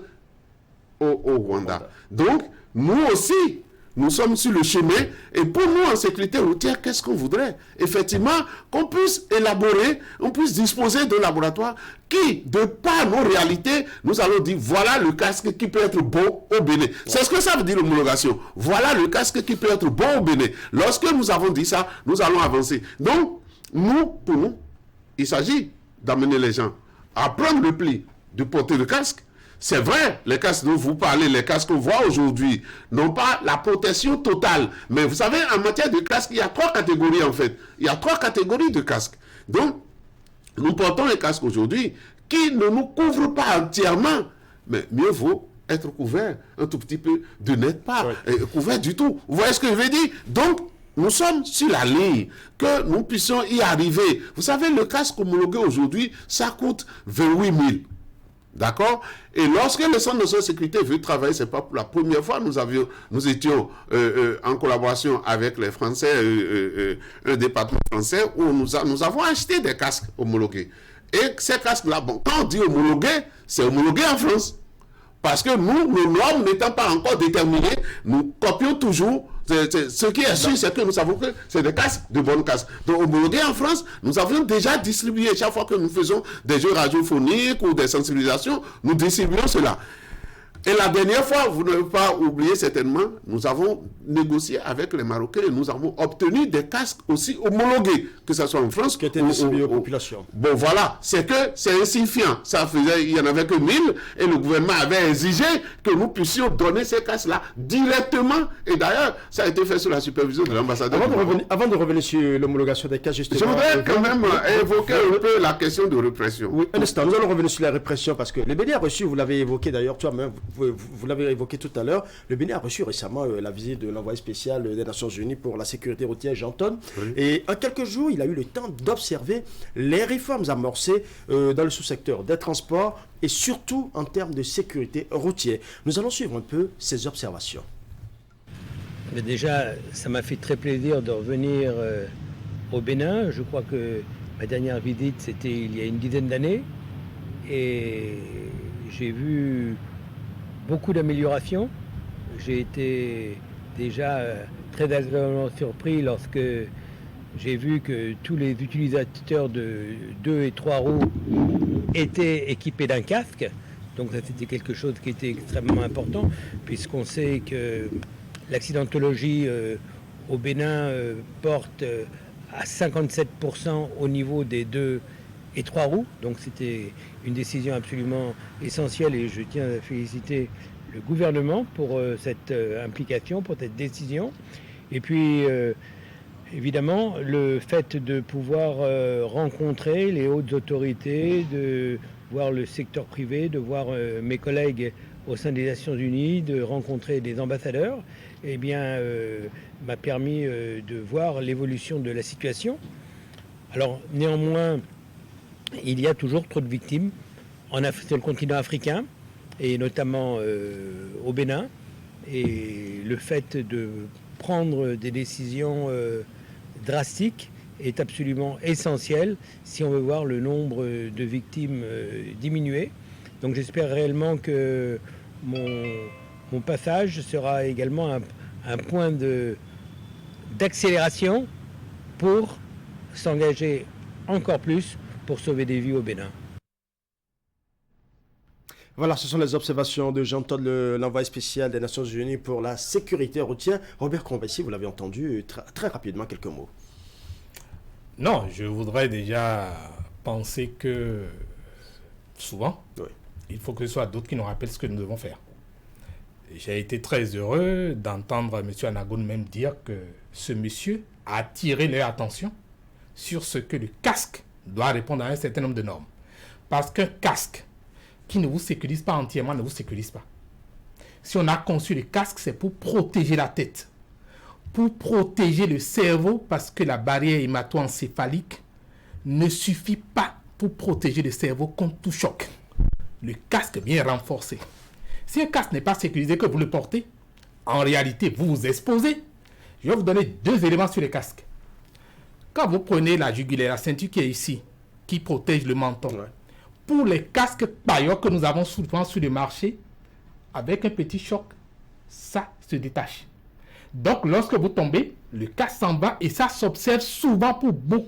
B: au Rwanda. Donc, nous aussi, nous sommes sur le chemin et pour nous en sécurité routière, qu'est-ce qu'on voudrait? Effectivement, qu'on puisse élaborer, on puisse disposer d'un laboratoire qui, de par nos réalités, nous allons dire voilà le casque qui peut être bon au Bénin. C'est ce que ça veut dire l'homologation. Voilà le casque qui peut être bon au Bénin. Lorsque nous avons dit ça, nous allons avancer. Donc, pour nous, il s'agit d'amener les gens à prendre le pli de porter le casque. C'est vrai, les casques dont vous parlez, les casques qu'on voit aujourd'hui, n'ont pas la protection totale. Mais vous savez, en matière de casque, il y a 3 catégories en fait. Il y a 3 catégories de casques. Donc, nous portons les casques aujourd'hui qui ne nous couvrent pas entièrement. Mais mieux vaut être couvert un tout petit peu de n'être pas couvert du tout. Vous voyez ce que je veux dire? Donc, nous sommes sur la ligne, que nous puissions y arriver. Vous savez, le casque homologué aujourd'hui, ça coûte 28 000. D'accord? Et lorsque le Centre national de sécurité veut travailler, ce n'est pas pour la première fois, nous étions en collaboration avec les Français, un département français, où nous avons acheté des casques homologués. Et ces casques-là, bon, quand on dit homologué, c'est homologué en France. Parce que nous, nos normes n'étant pas encore déterminées, nous copions toujours. Ce qui est sûr, c'est que nous savons que c'est des casques, de bonnes casques. Donc, homologués en France, nous avons déjà distribué, chaque fois que nous faisons des jeux radiophoniques ou des sensibilisations, nous distribuons cela. Et la dernière fois, vous n'avez pas oublié certainement, nous avons négocié avec les Marocains et nous avons obtenu des casques aussi homologués, que ce soit en France.
A: Qui étaient distribués aux populations.
B: Bon, voilà, c'est insignifiant. Il n'y en avait que 1000 et le gouvernement avait exigé que nous puissions donner ces casques-là directement. Et d'ailleurs, ça a été fait sous la supervision de l'ambassadeur.
A: Avant de revenir sur l'homologation des casques, justement.
B: Je voudrais quand même évoquer un peu la question de répression.
A: Oui, un instant, nous allons revenir sur la répression parce que le Bénin a reçu, vous l'avez évoqué d'ailleurs, toi-même, vous l'avez évoqué tout à l'heure, le Bénin a reçu récemment la visite de l'envoyé spécial des Nations Unies pour la sécurité routière, Jean-Claude. Oui. Et en quelques jours, il a eu le temps d'observer les réformes amorcées dans le sous-secteur des transports et surtout en termes de sécurité routière. Nous allons suivre un peu ces observations.
J: Mais déjà, ça m'a fait très plaisir de revenir au Bénin. Je crois que ma dernière visite, c'était il y a une dizaine d'années. Et j'ai vu beaucoup d'améliorations. J'ai été déjà très agréablement surpris lorsque j'ai vu que tous les utilisateurs de 2 et 3 roues étaient équipés d'un casque. Donc ça, c'était quelque chose qui était extrêmement important, puisqu'on sait que l'accidentologie au Bénin porte à 57% au niveau des 2 et 3 roues. Donc c'était une décision absolument essentielle et je tiens à féliciter le gouvernement pour cette implication, pour cette décision. Et puis, évidemment, le fait de pouvoir rencontrer les hautes autorités, de voir le secteur privé, de voir mes collègues au sein des Nations Unies, de rencontrer des ambassadeurs, eh bien, m'a permis de voir l'évolution de la situation. Alors, néanmoins, il y a toujours trop de victimes sur le continent africain, et notamment au Bénin. Et le fait de prendre des décisions drastiques est absolument essentiel si on veut voir le nombre de victimes diminuer. Donc j'espère réellement que mon passage sera également un point d'accélération pour s'engager encore plus pour sauver des vies au Bénin.
A: Voilà, ce sont les observations de Jean-Todt, l'envoyé spécial des Nations Unies pour la sécurité routière. Robert Convessi, vous l'avez entendu, très rapidement, quelques mots.
C: Non, je voudrais déjà penser que souvent, il faut que ce soit d'autres qui nous rappellent ce que nous devons faire. J'ai été très heureux d'entendre M. Anagoun même dire que ce monsieur a attiré leur attention sur ce que le casque doit répondre à un certain nombre de normes. Parce qu'un casque qui ne vous sécurise pas entièrement ne vous sécurise pas. Si on a conçu le casque, c'est pour protéger la tête, pour protéger le cerveau, parce que la barrière hémato-encéphalique ne suffit pas pour protéger le cerveau contre tout choc. Le casque bien renforcé. Si un casque n'est pas sécurisé, que vous le portez, en réalité, vous vous exposez. Je vais vous donner 2 éléments sur les casques. Quand vous prenez la jugulaire, la ceinture qui est ici, qui protège le menton, pour les casques paillots que nous avons souvent sur le marché, avec un petit choc, ça se détache. Donc, lorsque vous tombez, le casque s'en va et ça s'observe souvent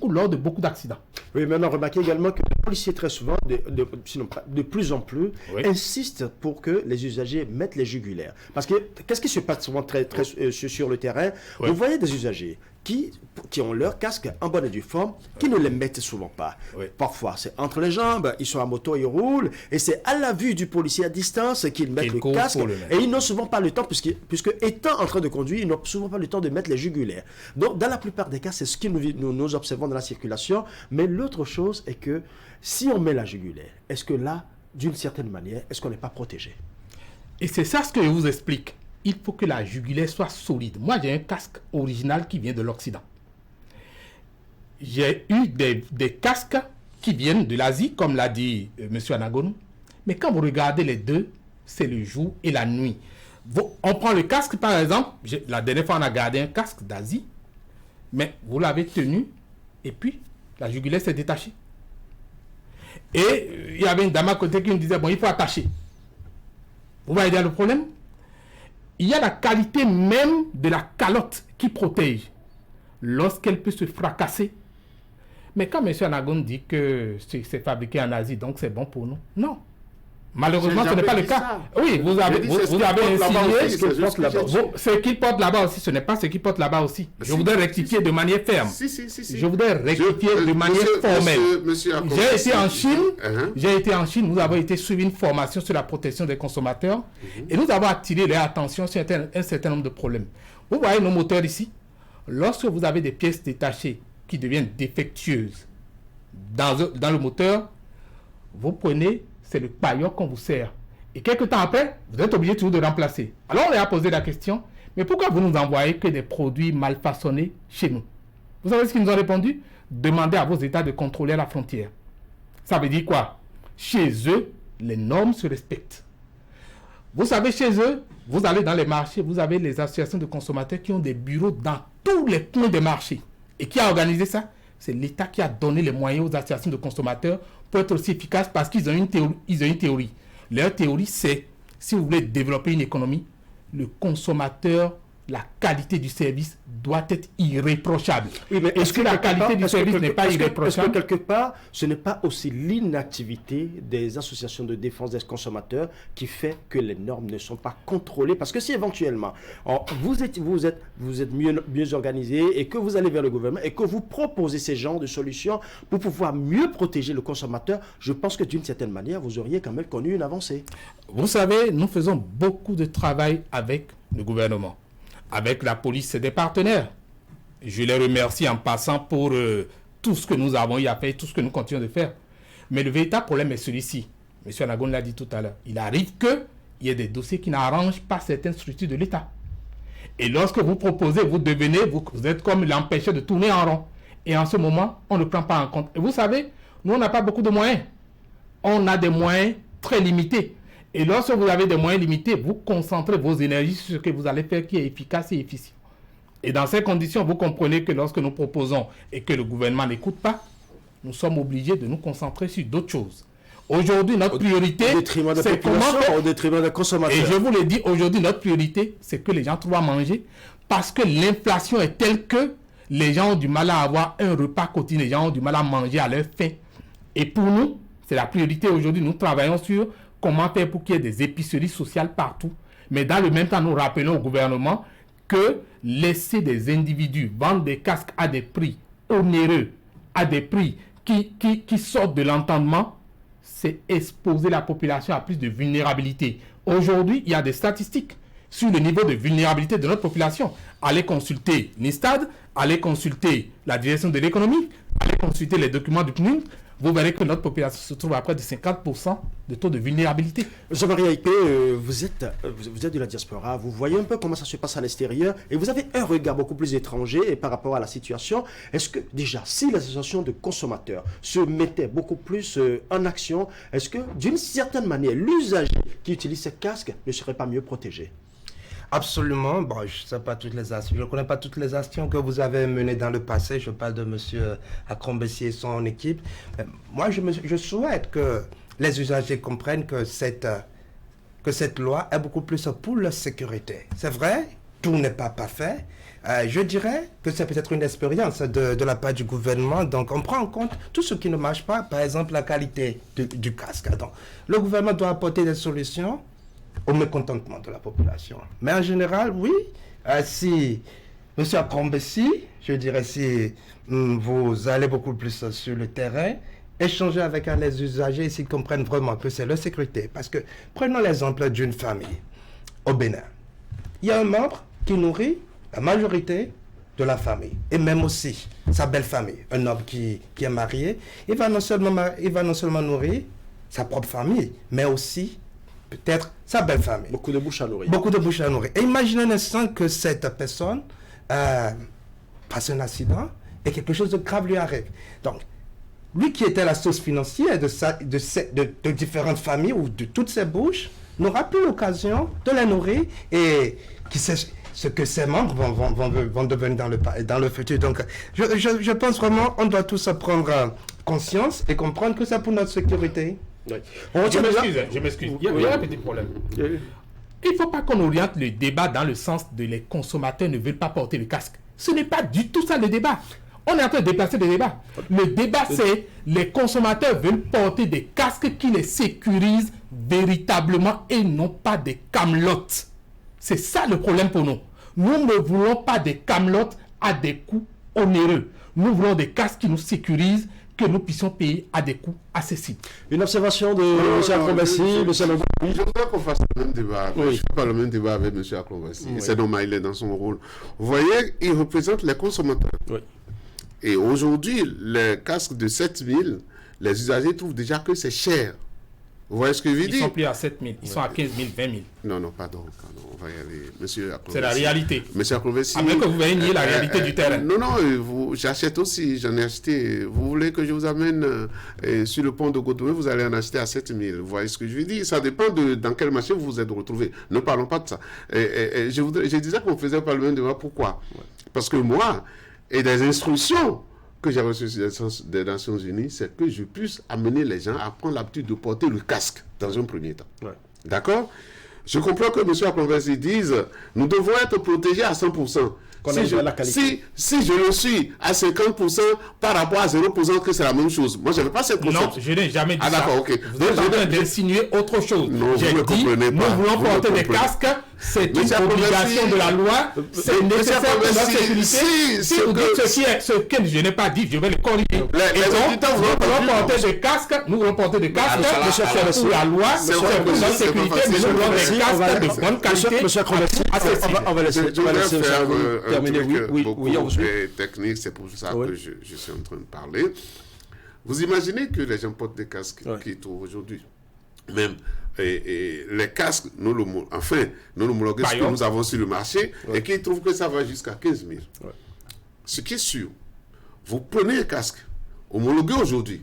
C: lors de beaucoup d'accidents.
A: Oui, maintenant, remarquez également que les policiers, très souvent, de plus en plus, insistent pour que les usagers mettent les jugulaires. Parce que, qu'est-ce qui se passe souvent sur le terrain? Vous voyez des usagers qui ont leur casque en bonne et due forme, qui ne les mettent souvent pas. Parfois, c'est entre les jambes, ils sont à moto, ils roulent, et c'est à la vue du policier à distance qu'ils mettent le casque, et ils n'ont souvent pas le temps, puisque étant en train de conduire, ils n'ont souvent pas le temps de mettre les jugulaires. Donc, dans la plupart des cas, c'est ce que nous observons dans la circulation, mais l'autre chose est que si on met la jugulaire, est-ce que là, d'une certaine manière, est-ce qu'on n'est pas protégé?
C: Et c'est ça ce que je vous explique. Il faut que la jugulaire soit solide. Moi, j'ai un casque original qui vient de l'Occident. J'ai eu des casques qui viennent de l'Asie, comme l'a dit M. Anagoun. Mais quand vous regardez les deux, c'est le jour et la nuit. On prend le casque, par exemple. La dernière fois, on a gardé un casque d'Asie. Mais vous l'avez tenu, et puis la jugulaire s'est détachée. Et il y avait une dame à côté qui me disait, bon, il faut attacher. Vous voyez le problème? Il y a la qualité même de la calotte qui protège lorsqu'elle peut se fracasser. Mais quand M. Anagoun dit que c'est fabriqué en Asie, donc c'est bon pour nous, non. Malheureusement, ce n'est pas le cas. Ça. Oui, vous avez insinué ce qu'il porte là-bas aussi, ce n'est pas ce qu'il porte là-bas aussi. Je voudrais rectifier de manière ferme. Je voudrais rectifier de manière formelle. J'ai été en Chine, nous avons été suivi une formation sur la protection des consommateurs et nous avons attiré leur attention sur un certain nombre de problèmes. Vous voyez nos moteurs ici. Lorsque vous avez des pièces détachées qui deviennent défectueuses dans le moteur, vous prenez, c'est le paillot qu'on vous sert. Et quelques temps après, vous êtes obligé toujours de remplacer. Alors on leur a posé la question, mais pourquoi vous nous envoyez que des produits mal façonnés chez nous? Vous savez ce qu'ils nous ont répondu? Demandez à vos États de contrôler la frontière. Ça veut dire quoi? Chez eux, les normes se respectent. Vous savez, chez eux, vous allez dans les marchés, vous avez les associations de consommateurs qui ont des bureaux dans tous les coins des marchés. Et qui a organisé ça? C'est l'État qui a donné les moyens aux associations de consommateurs pour être aussi efficaces parce qu'ils ont une théorie. Leur théorie, c'est, si vous voulez développer une économie, le consommateur la qualité du service doit être irréprochable.
A: Oui, mais
C: est-ce que la qualité du service n'est pas irréprochable?
A: Est-ce que quelque part, ce n'est pas aussi l'inactivité des associations de défense des consommateurs qui fait que les normes ne sont pas contrôlées? Parce que si éventuellement, vous êtes mieux organisé et que vous allez vers le gouvernement et que vous proposez ces genres de solutions pour pouvoir mieux protéger le consommateur, je pense que d'une certaine manière, vous auriez quand même connu une avancée.
C: Vous savez, nous faisons beaucoup de travail avec le gouvernement. Avec la police, c'est des partenaires. Je les remercie en passant pour tout ce que nous avons eu à faire, tout ce que nous continuons de faire. Mais le véritable problème est celui-ci. M. Anagono l'a dit tout à l'heure. Il arrive qu'il y ait des dossiers qui n'arrangent pas certaines structures de l'État. Et lorsque vous proposez, vous êtes comme l'empêcheur de tourner en rond. Et en ce moment, on ne prend pas en compte. Et vous savez, nous, on n'a pas beaucoup de moyens. On a des moyens très limités. Et lorsque vous avez des moyens limités, vous concentrez vos énergies sur ce que vous allez faire qui est efficace et efficient. Et dans ces conditions, vous comprenez que lorsque nous proposons et que le gouvernement n'écoute pas, nous sommes obligés de nous concentrer sur d'autres choses. Aujourd'hui, notre priorité, c'est
A: au détriment des consommateurs.
C: Et je vous l'ai dit, aujourd'hui, notre priorité, c'est que les gens trouvent à manger parce que l'inflation est telle que les gens ont du mal à avoir un repas quotidien, les gens ont du mal à manger à leur faim. Et pour nous, c'est la priorité aujourd'hui. Nous travaillons sur comment faire pour qu'il y ait des épiceries sociales partout. Mais dans le même temps, nous rappelons au gouvernement que laisser des individus vendre des casques à des prix onéreux, à des prix qui sortent de l'entendement, c'est exposer la population à plus de vulnérabilité. Aujourd'hui, il y a des statistiques sur le niveau de vulnérabilité de notre population. Allez consulter l'INSTAD, allez consulter la direction de l'économie, allez consulter les documents du PNUD. Vous verrez que notre population se trouve à près de 50% de taux de vulnérabilité.
A: Jean-Marie Aïpé, vous êtes de la diaspora, vous voyez un peu comment ça se passe à l'extérieur et vous avez un regard beaucoup plus étranger par rapport à la situation. Est-ce que déjà, si l'association de consommateurs se mettait beaucoup plus en action, est-ce que d'une certaine manière, l'usager qui utilise ces casques ne serait pas mieux protégé?
D: Absolument. Bon, je ne sais pas toutes les actions. Je ne connais pas toutes les actions que vous avez menées dans le passé. Je parle de M. Akrombessi et son équipe. Mais moi, je souhaite que les usagers comprennent que cette loi est beaucoup plus pour leur sécurité. C'est vrai, tout n'est pas parfait. Je dirais que c'est peut-être une expérience de la part du gouvernement. Donc, on prend en compte tout ce qui ne marche pas. Par exemple, la qualité du casque. Donc, le gouvernement doit apporter des solutions au mécontentement de la population. Mais en général, oui, si M. Akrombessi, je dirais si vous allez beaucoup plus sur le terrain, échanger avec les usagers, s'ils comprennent vraiment que c'est leur sécurité. Parce que, prenons l'exemple d'une famille au Bénin. Il y a un membre qui nourrit la majorité de la famille, et même aussi sa belle famille. Un homme qui est marié, il va non seulement nourrir sa propre famille, mais aussi peut-être sa belle famille.
A: Beaucoup de bouches à nourrir.
D: Beaucoup de bouches à nourrir. Et imaginez un instant que cette personne passe un accident et quelque chose de grave lui arrive. Donc, lui qui était la source financière de différentes familles ou de toutes ces bouches, n'aura plus l'occasion de les nourrir et qui sait ce que ses membres vont devenir dans le futur. Donc, je pense vraiment qu'on doit tous prendre conscience et comprendre que c'est pour notre sécurité.
C: Oui. Je m'excuse. Il y a un petit problème. Il ne faut pas qu'on oriente le débat dans le sens de les consommateurs ne veulent pas porter le casque. Ce n'est pas du tout ça le débat. On est en train de déplacer le débat. Le débat, c'est les consommateurs veulent porter des casques qui les sécurisent véritablement et non pas des camelotes. C'est ça le problème pour nous. Nous ne voulons pas des camelotes à des coûts onéreux. Nous voulons des casques qui nous sécurisent, que nous puissions payer à des coûts accessibles.
A: Une observation de M. Akrombessi, M. Anagono.
B: Je voudrais qu'on fasse le même débat. Oui. Je ne fais pas le même débat avec M. Akrombessi. Oui. C'est normal, il est dans son rôle. Vous voyez, il représente les consommateurs. Oui. Et aujourd'hui, les casques de 7 000, les usagers trouvent déjà que c'est cher. Vous voyez ce que je veux dire?
C: Ils sont plus à 7 000, ils sont à 15 000, 20 000.
B: Non, pardon, on va y aller. Monsieur Akrombessi.
C: C'est la réalité.
B: Monsieur Akrombessi.
C: Après que vous veuillez nier la réalité du terrain.
B: Non, j'achète aussi, j'en ai acheté. Vous voulez que je vous amène sur le pont de Godoué, vous allez en acheter à 7 000. Vous voyez ce que je veux dire? Ça dépend dans quel marché vous vous êtes retrouvé. Ne parlons pas de ça. Je disais qu'on faisait pas le même débat. Pourquoi? Parce que moi, et des instructions que j'ai reçu des Nations Unies, c'est que je puisse amener les gens à prendre l'habitude de porter le casque dans un premier temps. Ouais. D'accord? je comprends que M. Akonversi dise nous devons être protégés à 100%. Si je le suis à 50% par rapport à 0%, que c'est la même chose. Moi, je n'avais pas cette conception.
C: Non, je n'ai jamais dit ça.
B: D'accord, ok.
C: Vous êtes en train d'insinuer autre chose.
B: Non,
C: j'ai dit, nous voulons porter des casques, c'est une obligation de la loi, c'est nécessaire pour la sécurité. Si vous dites ce que je n'ai pas dit, je vais le corriger. Nous voulons porter des casques, pour la loi, c'est pour la sécurité, mais nous voulons des casques de bonne qualité.
A: On va laisser terminer.
B: Oui, technique, c'est pour ça que je suis en train de parler. Vous imaginez que les gens portent des casques qui trouvent aujourd'hui. Même les casques, nous l'homologués, ce que nous avons sur le marché, et qui trouvent que ça va jusqu'à 15 000. Ce qui est sûr, vous prenez un casque homologué aujourd'hui,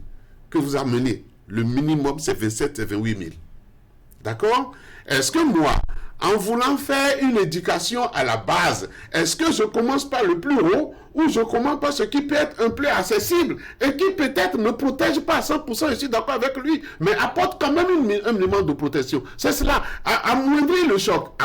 B: que vous amenez, le minimum c'est 27 et 28 000. D'accord? Est-ce que moi, en voulant faire une éducation à la base, est-ce que je commence par le plus haut ou je commence par ce qui peut être un peu accessible et qui peut-être ne protège pas à 100%, je suis d'accord avec lui, mais apporte quand même un minimum de protection. C'est cela, amoindrir le choc,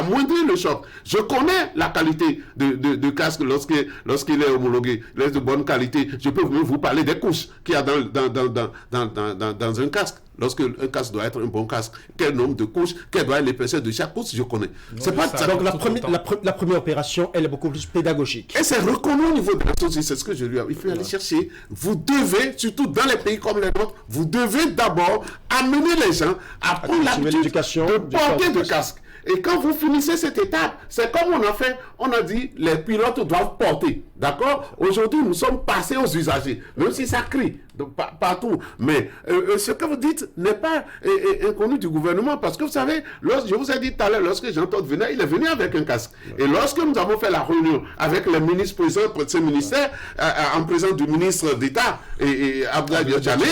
B: Je connais la qualité de casque lorsqu'il est homologué, il est de bonne qualité. Je peux même vous parler des couches qu'il y a dans un casque. Lorsque un casque doit être un bon casque, quel nombre de couches, quelle doit être l'épaisseur de chaque couche, je connais.
A: C'est pas ça. Donc la première opération, elle est beaucoup plus pédagogique.
B: Et c'est reconnu au niveau de la société, c'est ce que je lui ai dit. Il faut aller chercher. Vous devez, surtout dans les pays comme les nôtres, vous devez d'abord amener les gens à prendre l'habitude de porter de casque. Et quand vous finissez cette étape, c'est comme on a dit, les pilotes doivent porter. D'accord? Aujourd'hui, nous sommes passés aux usagers, même si ça crie partout. Mais ce que vous dites n'est pas inconnu du gouvernement, parce que vous savez, je vous ai dit tout à l'heure, lorsque Jean-Claude venait, il est venu avec un casque. Et lorsque nous avons fait la réunion avec les ministres présents de ce ministère, en présence du ministre d'État, et Abdoulaye Diallo,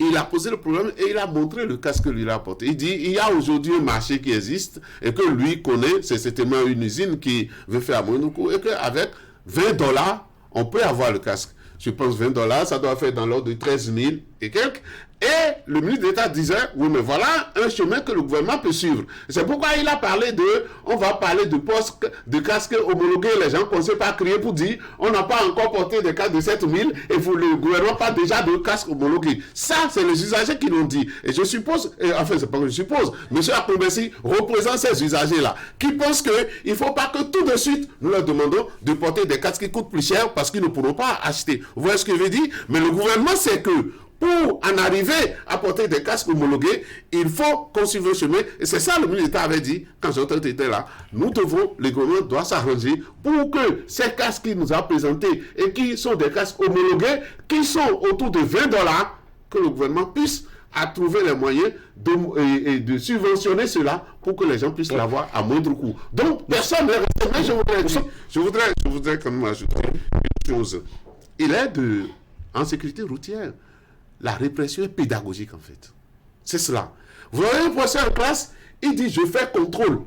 B: il a posé le problème et il a montré le casque que lui a apporté. Il dit, il y a aujourd'hui un marché qui existe et que lui connaît, c'est certainement une usine qui veut faire à moindre coût et qu'avec $20, on peut avoir le casque. Je pense $20, ça doit faire dans l'ordre de 13 000 et quelques. Et le ministre d'État disait, oui, mais voilà un chemin que le gouvernement peut suivre. C'est pourquoi il a parlé on va parler de postes, de casques homologués. Les gens ne commencent pas à crier pour dire, on n'a pas encore porté des casques de 7 000 et le gouvernement parle déjà de casques homologués. Ça, c'est les usagers qui l'ont dit. Et je suppose, enfin, c'est pas que je suppose, M. Akonversi représente ces usagers-là, qui pensent qu'il ne faut pas que tout de suite, nous leur demandons de porter des casques qui coûtent plus cher parce qu'ils ne pourront pas acheter. Vous voyez ce que je veux dire? Mais le gouvernement sait que pour en arriver à porter des casques homologués, il faut qu'on suive le chemin. Et c'est ça le ministre d'État avait dit, quand Jean-Claude était là, le gouvernement doit s'arranger pour que ces casques qu'il nous a présentés et qui sont des casques homologués, qui sont autour de $20, que le gouvernement puisse trouver les moyens de subventionner cela pour que les gens puissent l'avoir à moindre coût. Donc, personne n'est resté. Mais je voudrais quand même ajouter une chose. Il est en sécurité routière. La répression est pédagogique, en fait. C'est cela. Vous avez un professeur en classe, il dit, je fais contrôle.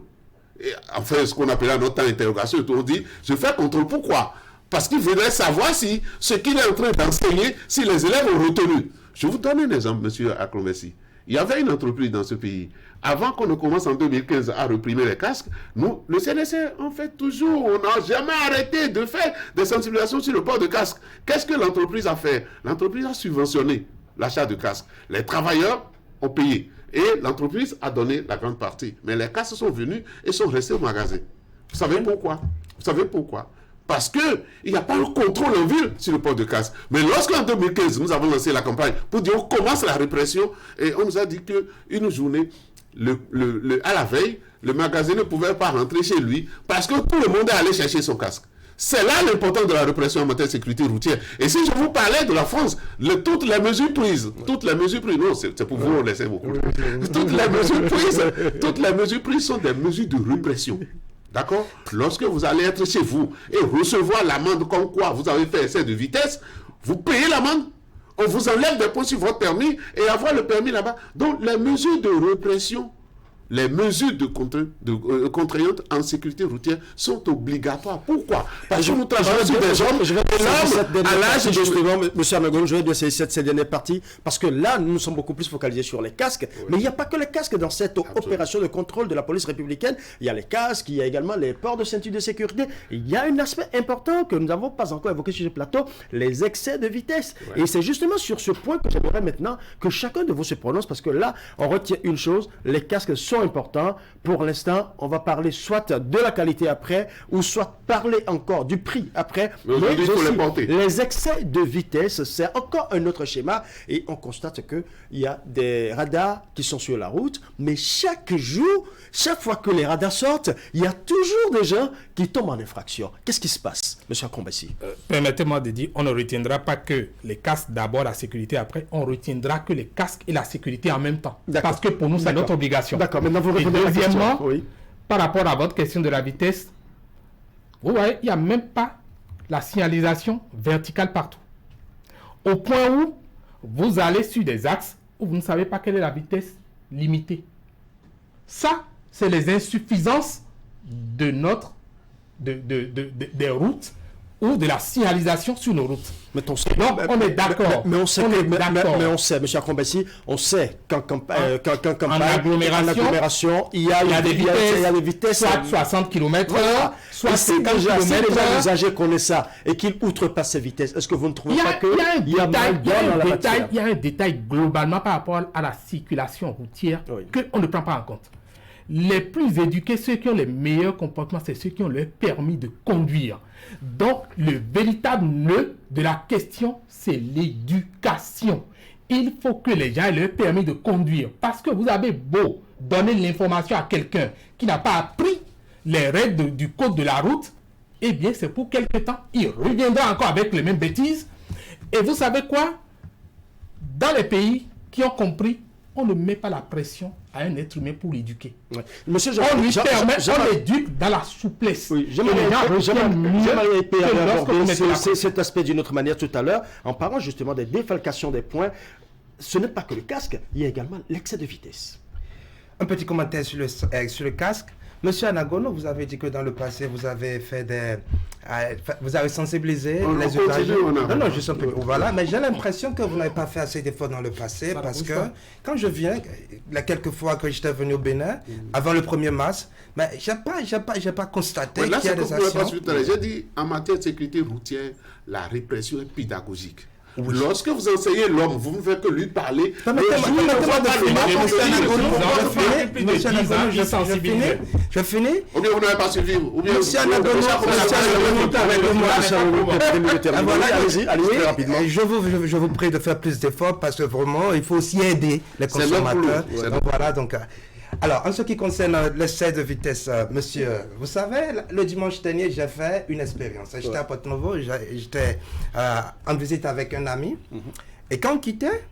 B: Et, enfin, ce qu'on appelle à notre temps interrogation, on dit, je fais contrôle. Pourquoi? Parce qu'il voudrait savoir si ce qu'il est en train d'enseigner, si les élèves ont retenu. Je vous donne un exemple, M. Akonversi. Il y avait une entreprise dans ce pays. Avant qu'on ne commence en 2015 à réprimer les casques, nous, le CNC, on fait toujours, on n'a jamais arrêté de faire des sensibilisations sur le port de casque. Qu'est-ce que l'entreprise a fait? L'entreprise a subventionné l'achat de casques. Les travailleurs ont payé. Et l'entreprise a donné la grande partie. Mais les casques sont venus et sont restés au magasin. Vous savez pourquoi? Parce qu'il n'y a pas eu contrôle en ville sur le port de casque. Mais lorsqu'en 2015, nous avons lancé la campagne pour dire on commence la répression, et on nous a dit qu'une journée, à la veille, le magasin ne pouvait pas rentrer chez lui parce que tout le monde est allé chercher son casque. C'est là l'importance de la répression en matière de sécurité routière. Et si je vous parlais de la France, toutes les mesures prises, non, c'est pour vous laisser beaucoup. Toutes les mesures prises sont des mesures de répression. D'accord? Lorsque vous allez être chez vous et recevoir l'amende comme quoi vous avez fait excès de vitesse, vous payez l'amende, on vous enlève des points sur votre permis et avoir le permis là-bas. Donc les mesures de répression les mesures contraignantes en sécurité routière sont obligatoires. Pourquoi? Parce que nous travaillons sur des hommes.
A: Je vais à l'âge, justement, M. Anagono, je vais essayer cette dernière partie, parce que là, nous sommes beaucoup plus focalisés sur les casques. Oui. Mais il n'y a pas que les casques dans cette opération de contrôle de la police républicaine. Il y a les casques, il y a également les ports de ceinture de sécurité. Il y a un aspect important que nous n'avons pas encore évoqué sur ce plateau, les excès de vitesse. Ouais. Et c'est justement sur ce point que j'aimerais maintenant que chacun de vous se prononce, parce que là, on retient une chose, les casques sont importants. Pour l'instant, on va parler soit de la qualité après, ou soit parler encore du prix après.
B: Mais aussi,
A: les excès de vitesse, c'est encore un autre schéma. Et on constate qu'il y a des radars qui sont sur la route, mais chaque jour, chaque fois que les radars sortent, il y a toujours des gens qui tombent en infraction. Qu'est-ce qui se passe, M. Akombassi?
C: Permettez-moi de dire, on ne retiendra pas que les casques d'abord, la sécurité après, on retiendra que les casques et la sécurité en même temps. Parce que pour nous, c'est notre obligation.
A: D'accord, maintenant vous répondez
C: à la question. Deuxièmement,
A: oui.
C: Par rapport à votre question de la vitesse, vous voyez, il n'y a même pas la signalisation verticale partout. Au point où vous allez sur des axes où vous ne savez pas quelle est la vitesse limitée. Ça, c'est les insuffisances de des routes ou de la signalisation sur nos routes.
A: Mais on sait,
C: on est d'accord.
A: Mais on sait, mais on sait, M. Akombassi, on sait qu'en agglomération, il y a des vitesses,
C: soit 60 km/h, soit 50 km/h.
A: Si les usagers connaissent ça et qu'ils outrepassent ces vitesses, est-ce que vous ne trouvez pas qu'il y a
C: il y a un détail globalement par rapport à la circulation routière qu'on ne prend pas en compte. Les plus éduqués, ceux qui ont les meilleurs comportements, c'est ceux qui ont le permis de conduire. Donc, le véritable nœud de la question, c'est l'éducation. Il faut que les gens aient le permis de conduire. Parce que vous avez beau donner l'information à quelqu'un qui n'a pas appris les règles du code de la route, eh bien, c'est pour quelque temps. Il reviendra encore avec les mêmes bêtises. Et vous savez quoi? Dans les pays qui ont compris, on ne met pas la pression à un être humain pour l'éduquer. Ouais. Monsieur on lui permet, on l'éduque dans la souplesse.
A: Oui, j'aimerais aborder cet aspect d'une autre manière tout à l'heure, en parlant justement des défalcations des points. Ce n'est pas que le casque, il y a également l'excès de vitesse.
D: Un petit commentaire sur le casque. Monsieur Anagono, vous avez dit que dans le passé, vous avez fait vous avez sensibilisé les usagers. Non, juste un peu. Voilà, mais j'ai l'impression que vous n'avez pas fait assez d'efforts dans le passé parce que quand je viens, les quelques fois que j'étais venu au Bénin, avant le 1er mars, mais j'ai pas constaté qu'il y a des actions.
B: J'ai dit, en matière de sécurité routière, la répression est pédagogique. Oui. Lorsque vous enseignez l'homme, vous ne faites que lui parler.
D: Je finis.
B: Ou bien vous n'avez pas suivi. Ou bien
D: allez-y rapidement. Je vous prie de faire plus d'efforts parce que vraiment, il faut aussi aider les consommateurs. Voilà, donc. Alors, en ce qui concerne l'excès de vitesse, monsieur, vous savez, le dimanche dernier, j'ai fait une expérience. J'étais à Porto-Novo, j'étais en visite avec un ami. Et quand on quittait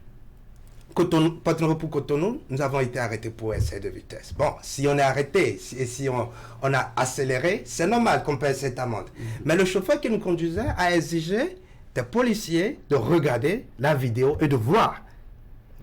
D: Porto-Novo pour Cotonou, nous avons été arrêtés pour excès de vitesse. Bon, si on est arrêté et si on a accéléré, c'est normal qu'on paie cette amende. Mais le chauffeur qui nous conduisait a exigé des policiers de regarder la vidéo et de voir.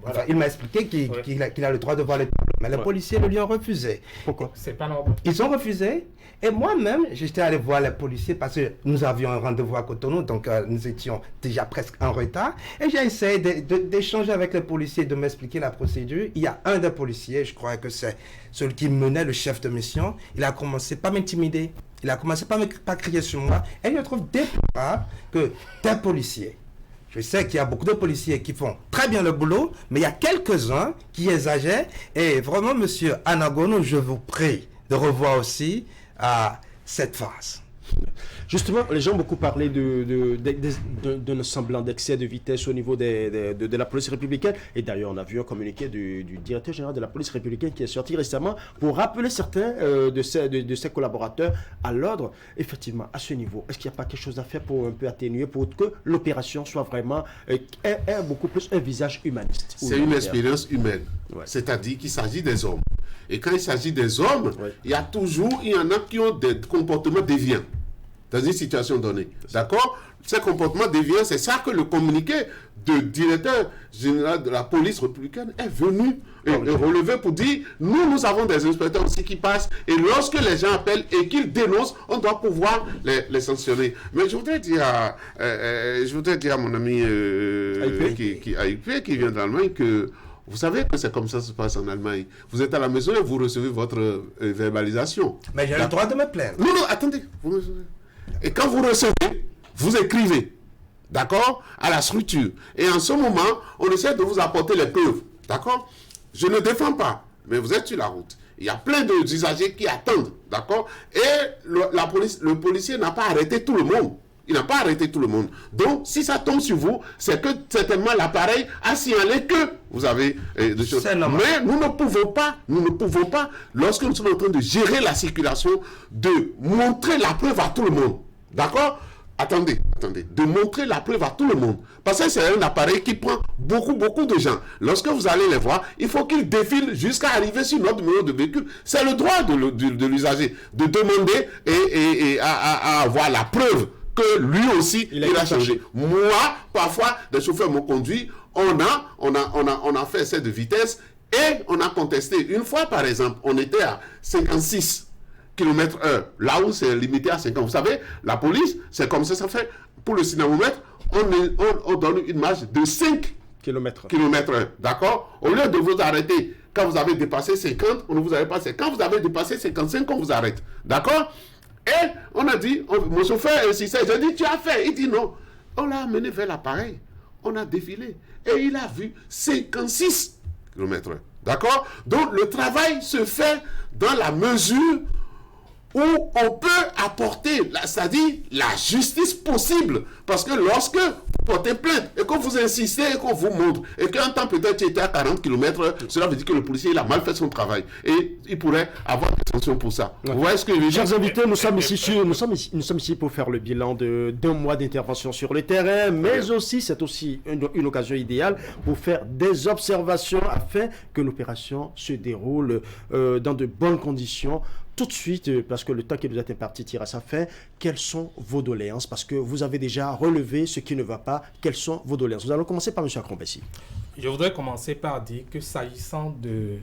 D: Voilà. Enfin, il m'a expliqué qu'il a le droit de voir les tableaux. Mais les policiers le lui ont refusé.
C: Pourquoi? C'est pas normal.
D: Ils ont refusé. Et moi-même, j'étais allé voir les policiers parce que nous avions un rendez-vous à Cotonou, donc nous étions déjà presque en retard. Et j'ai essayé d'échanger avec les policiers, de m'expliquer la procédure. Il y a un des policiers, je crois que c'est celui qui menait le chef de mission, il a commencé par m'intimider. Il a commencé par crier sur moi. Et je trouve déplorable que des policiers, je sais qu'il y a beaucoup de policiers qui font très bien le boulot, mais il y a quelques-uns qui exagèrent. Et vraiment, monsieur Anagono, je vous prie de revoir aussi cette phase.
A: Justement, les gens ont beaucoup parlé d'un semblant d'excès de vitesse au niveau de la police républicaine. Et d'ailleurs, on a vu un communiqué du directeur général de la police républicaine qui est sorti récemment pour rappeler certains de ses collaborateurs à l'ordre. Effectivement, à ce niveau, est-ce qu'il n'y a pas quelque chose à faire pour un peu atténuer, pour que l'opération soit vraiment beaucoup plus un visage humaniste?
B: C'est une expérience humaine. Ouais. C'est-à-dire qu'il s'agit des hommes. Et quand il s'agit des hommes, il y en a qui ont des comportements déviants. dans une situation donnée. D'accord? Ce comportement déviant, c'est ça que le communiqué du directeur général de la police républicaine est venu relever pour dire, nous avons des inspecteurs aussi qui passent, et lorsque les gens appellent et qu'ils dénoncent, on doit pouvoir les sanctionner. Mais je voudrais dire à mon ami AIP qui vient d'Allemagne que vous savez que c'est comme ça que ça se passe en Allemagne. Vous êtes à la maison et vous recevez votre verbalisation.
D: Mais j'ai le droit de me plaindre.
B: Non, attendez. Et quand vous recevez, vous écrivez, d'accord, à la structure. Et en ce moment, on essaie de vous apporter les preuves, d'accord. Je ne défends pas, mais vous êtes sur la route. Il y a plein d'usagers qui attendent, d'accord. Et le policier n'a pas arrêté tout le monde. Il n'a pas arrêté tout le monde. Donc, si ça tombe sur vous, c'est que certainement l'appareil a signalé que vous avez des choses. Mais nous ne pouvons pas, lorsque nous sommes en train de gérer la circulation, de montrer la preuve à tout le monde. D'accord? Attendez, de montrer la preuve à tout le monde. Parce que c'est un appareil qui prend beaucoup de gens. Lorsque vous allez les voir, il faut qu'ils défilent jusqu'à arriver sur notre numéro de véhicule. C'est le droit de l'usager de demander et à avoir la preuve que lui aussi, il a changé. Moi, parfois, des chauffeurs m'ont conduit, on a fait essai de vitesse et on a contesté. Une fois, par exemple, on était à 56 km/h, là où c'est limité à 50. Vous savez, la police, c'est comme ça fait. Pour le dynamomètre, on donne une marge de 5 km/h. D'accord? Au lieu de vous arrêter quand vous avez dépassé 50, on ne vous arrête pas. Quand vous avez dépassé 55, on vous arrête. D'accord? Et on a dit, mon chauffeur insistait, j'ai dit, tu as fait. Il dit non. On l'a amené vers l'appareil. On a défilé. Et il a vu 56 km/h. D'accord? Donc, le travail se fait dans la mesure où on peut apporter, c'est-à-dire la justice possible. Parce que lorsque vous portez plainte et que vous insistez et qu'on vous montre, et qu'un temps peut-être tu étais à 40 km/h, cela veut dire que le policier il a mal fait son travail. Et il pourrait avoir des sanctions pour ça.
A: Ouais.
B: Vous voyez ce que je veux dire?
A: Chers invités, nous sommes ici pour faire le bilan d'un mois d'intervention sur le terrain, mais aussi, c'est aussi une occasion idéale pour faire des observations afin que l'opération se déroule dans de bonnes conditions. Tout de suite, parce que le temps qui nous est imparti tire à sa fin, quelles sont vos doléances? Parce que vous avez déjà relevé ce qui ne va pas. Quelles sont vos doléances? Nous allons commencer par M. Akrombessi.
C: Je voudrais commencer par dire que s'agissant de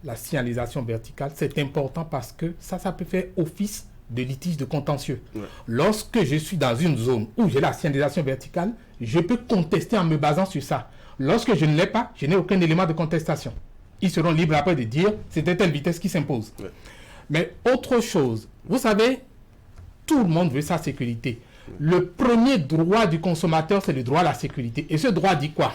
C: la signalisation verticale, c'est important parce que ça peut faire office de litige de contentieux. Ouais. Lorsque je suis dans une zone où j'ai la signalisation verticale, je peux contester en me basant sur ça. Lorsque je ne l'ai pas, je n'ai aucun élément de contestation. Ils seront libres après de dire c'était telle vitesse qui s'impose. Ouais. Mais autre chose, vous savez, tout le monde veut sa sécurité. Le premier droit du consommateur, c'est le droit à la sécurité. Et ce droit dit quoi?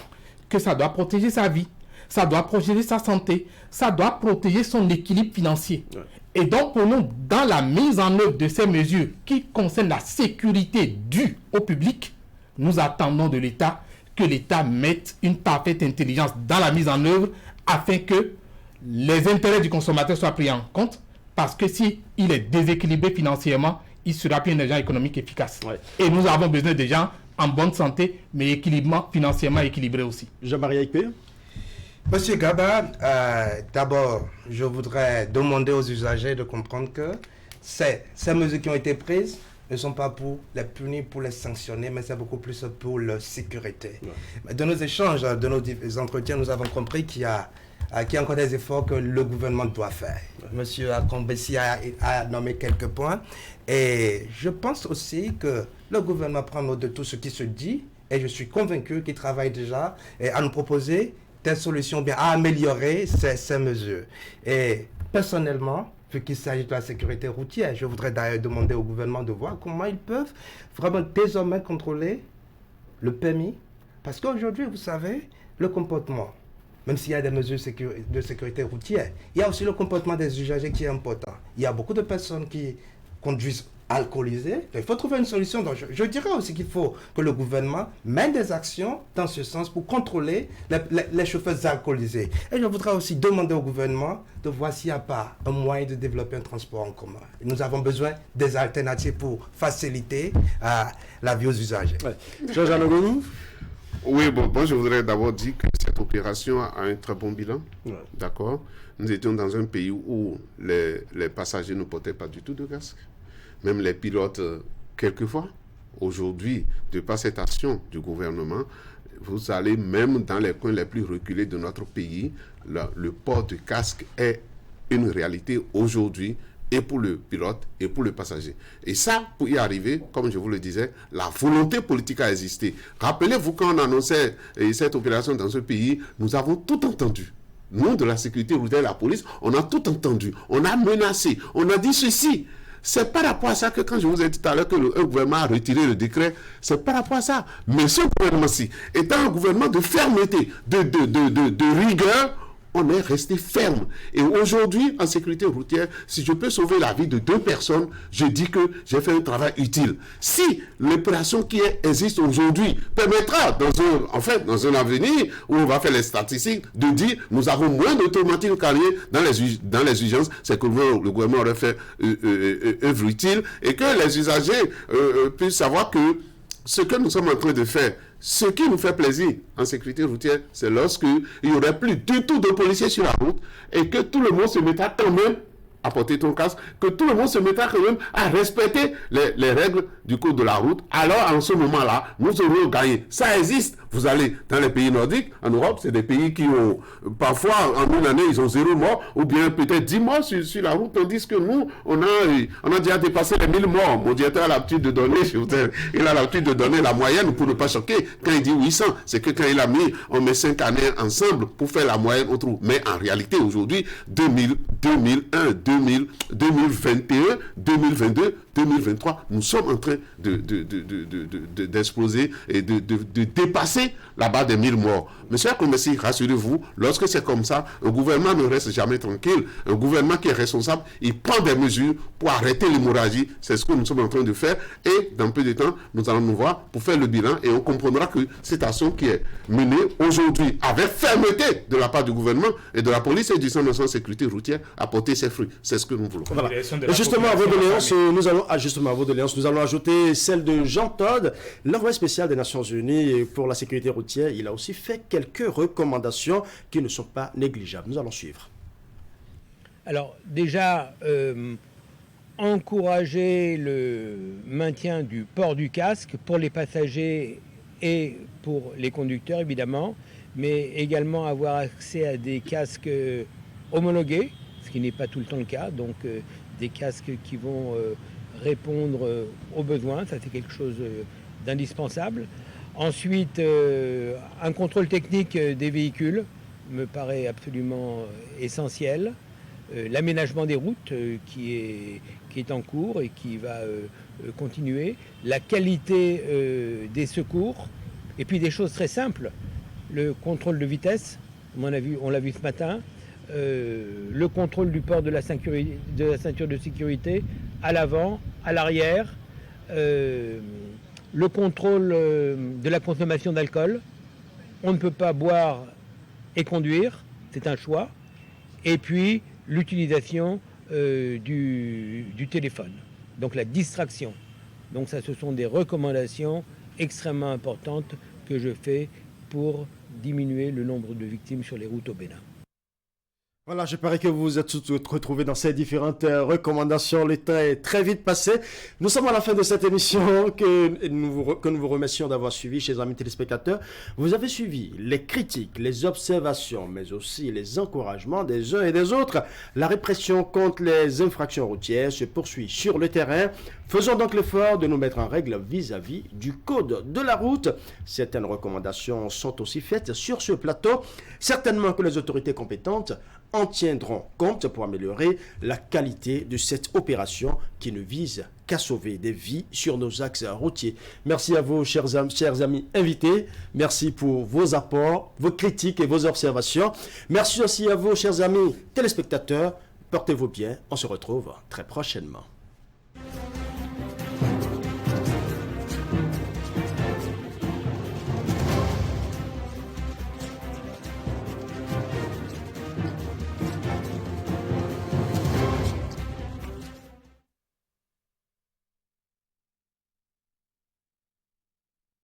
C: Que ça doit protéger sa vie, ça doit protéger sa santé, ça doit protéger son équilibre financier. Ouais. Et donc, pour nous, dans la mise en œuvre de ces mesures qui concernent la sécurité due au public, nous attendons de l'État que l'État mette une parfaite intelligence dans la mise en œuvre afin que les intérêts du consommateur soient pris en compte. Parce que s'il est déséquilibré financièrement, il sera plus un agent économique efficace. Ouais. Et nous avons besoin de gens en bonne santé, mais financièrement équilibrés aussi.
A: Jean-Marie Aïpé.
D: Monsieur Gaba, d'abord, je voudrais demander aux usagers de comprendre que ces mesures qui ont été prises ne sont pas pour les punir, pour les sanctionner, mais c'est beaucoup plus pour leur sécurité. Ouais. De nos échanges, de nos entretiens, nous avons compris qu'il y a encore des efforts que le gouvernement doit faire. Monsieur Akrombessi a nommé quelques points. Et je pense aussi que le gouvernement prend note de tout ce qui se dit. Et je suis convaincu qu'il travaille déjà à nous proposer des solutions, bien à améliorer ces mesures. Et personnellement, vu qu'il s'agit de la sécurité routière, je voudrais d'ailleurs demander au gouvernement de voir comment ils peuvent vraiment désormais contrôler le permis. Parce qu'aujourd'hui, vous savez, le comportement, même s'il y a des mesures de sécurité routière, il y a aussi le comportement des usagers qui est important. Il y a beaucoup de personnes qui conduisent alcoolisées. Il faut trouver une solution. Donc je dirais aussi qu'il faut que le gouvernement mène des actions dans ce sens pour contrôler les chauffeurs alcoolisés. Et je voudrais aussi demander au gouvernement de voir s'il n'y a pas un moyen de développer un transport en commun. Nous avons besoin des alternatives pour faciliter la vie aux usagers.
A: Ouais. Jean-Jean Ngonou.
B: Oui, bon, je voudrais d'abord dire que cette opération a un très bon bilan. Ouais. D'accord. Nous étions dans un pays où les passagers ne portaient pas du tout de casque. Même les pilotes, quelquefois, aujourd'hui, de par cette action du gouvernement, vous allez même dans les coins les plus reculés de notre pays, le port de casque est une réalité aujourd'hui, et pour le pilote et pour le passager. Et ça, pour y arriver, comme je vous le disais, la volonté politique a existé. Rappelez-vous, quand on annonçait cette opération dans ce pays, nous avons tout entendu. Nous, de la sécurité routière et la police, on a tout entendu. On a menacé. On a dit ceci. C'est par rapport à ça que quand je vous ai dit tout à l'heure que le gouvernement a retiré le décret, c'est par rapport à ça. Mais ce gouvernement-ci, étant un gouvernement de fermeté, de rigueur, on est resté ferme. Et aujourd'hui, en sécurité routière, si je peux sauver la vie de 2 personnes, je dis que j'ai fait un travail utile. Si l'opération qui existe aujourd'hui permettra, dans un avenir où on va faire les statistiques, de dire nous avons moins de traumatismes carrières dans les urgences, c'est que le gouvernement aurait fait œuvre utile et que les usagers puissent savoir que ce que nous sommes en train de faire, ce qui nous fait plaisir en sécurité routière, c'est lorsqu'il n'y aurait plus du tout de policiers sur la route et que tout le monde se mettra quand même à porter ton casque, que tout le monde se mettra quand même à respecter les règles du code de la route. Alors, en ce moment-là, nous aurons gagné. Ça existe. Vous allez dans les pays nordiques, en Europe, c'est des pays qui ont, parfois, en une année, ils ont 0 mort, ou bien peut-être 10 morts sur la route, tandis que nous, on a déjà dépassé les 1000 morts. Mon directeur a l'habitude de donner, il a l'habitude de donner la moyenne pour ne pas choquer. Quand il dit 800, c'est que quand il a mis, on met 5 années ensemble pour faire la moyenne au trou. Mais en réalité, aujourd'hui, 2001, 2021, 2022, 2023, nous sommes en train d'exploser et de dépasser la barre des 1000 morts. Monsieur Akomesi, rassurez-vous, lorsque c'est comme ça, un gouvernement ne reste jamais tranquille. Un gouvernement qui est responsable, il prend des mesures pour arrêter l'hémorragie. C'est ce que nous sommes en train de faire. Et dans peu de temps, nous allons nous voir pour faire le bilan et on comprendra que cette action qui est menée aujourd'hui avec fermeté de la part du gouvernement et de la police et du Centre national de sécurité routière a porté ses fruits. C'est ce que nous voulons.
A: Voilà. Et justement, à vos doléances, nous allons ajouter celle de Jean Todt, l'envoyé spécial des Nations Unies pour la sécurité routière. Il a aussi fait quelques recommandations qui ne sont pas négligeables. Nous allons suivre.
J: Alors, déjà, encourager le maintien du port du casque pour les passagers et pour les conducteurs, évidemment, mais également avoir accès à des casques homologués, ce qui n'est pas tout le temps le cas, donc des casques qui vont répondre aux besoins, ça c'est quelque chose d'indispensable. Ensuite, un contrôle technique des véhicules me paraît absolument essentiel. L'aménagement des routes qui est en cours et qui va continuer. La qualité des secours. Et puis des choses très simples. Le contrôle de vitesse, on l'a vu ce matin. Le contrôle du port de la ceinture de sécurité à l'avant, à l'arrière. Le contrôle de la consommation d'alcool. On ne peut pas boire et conduire, c'est un choix. Et puis l'utilisation du téléphone, donc la distraction. Donc ça, ce sont des recommandations extrêmement importantes que je fais pour diminuer le nombre de victimes sur les routes au Bénin.
A: Voilà, je parie que vous vous êtes tous retrouvés dans ces différentes recommandations. Le temps est très vite passé. Nous sommes à la fin de cette émission que nous vous remercions d'avoir suivi, chers amis téléspectateurs. Vous avez suivi les critiques, les observations, mais aussi les encouragements des uns et des autres. La répression contre les infractions routières se poursuit sur le terrain. Faisons donc l'effort de nous mettre en règle vis-à-vis du code de la route. Certaines recommandations sont aussi faites sur ce plateau. Certainement que les autorités compétentes en tiendront compte pour améliorer la qualité de cette opération qui ne vise qu'à sauver des vies sur nos axes routiers. Merci à vous, chers amis invités. Merci pour vos apports, vos critiques et vos observations. Merci aussi à vous, chers amis téléspectateurs. Portez-vous bien. On se retrouve très prochainement.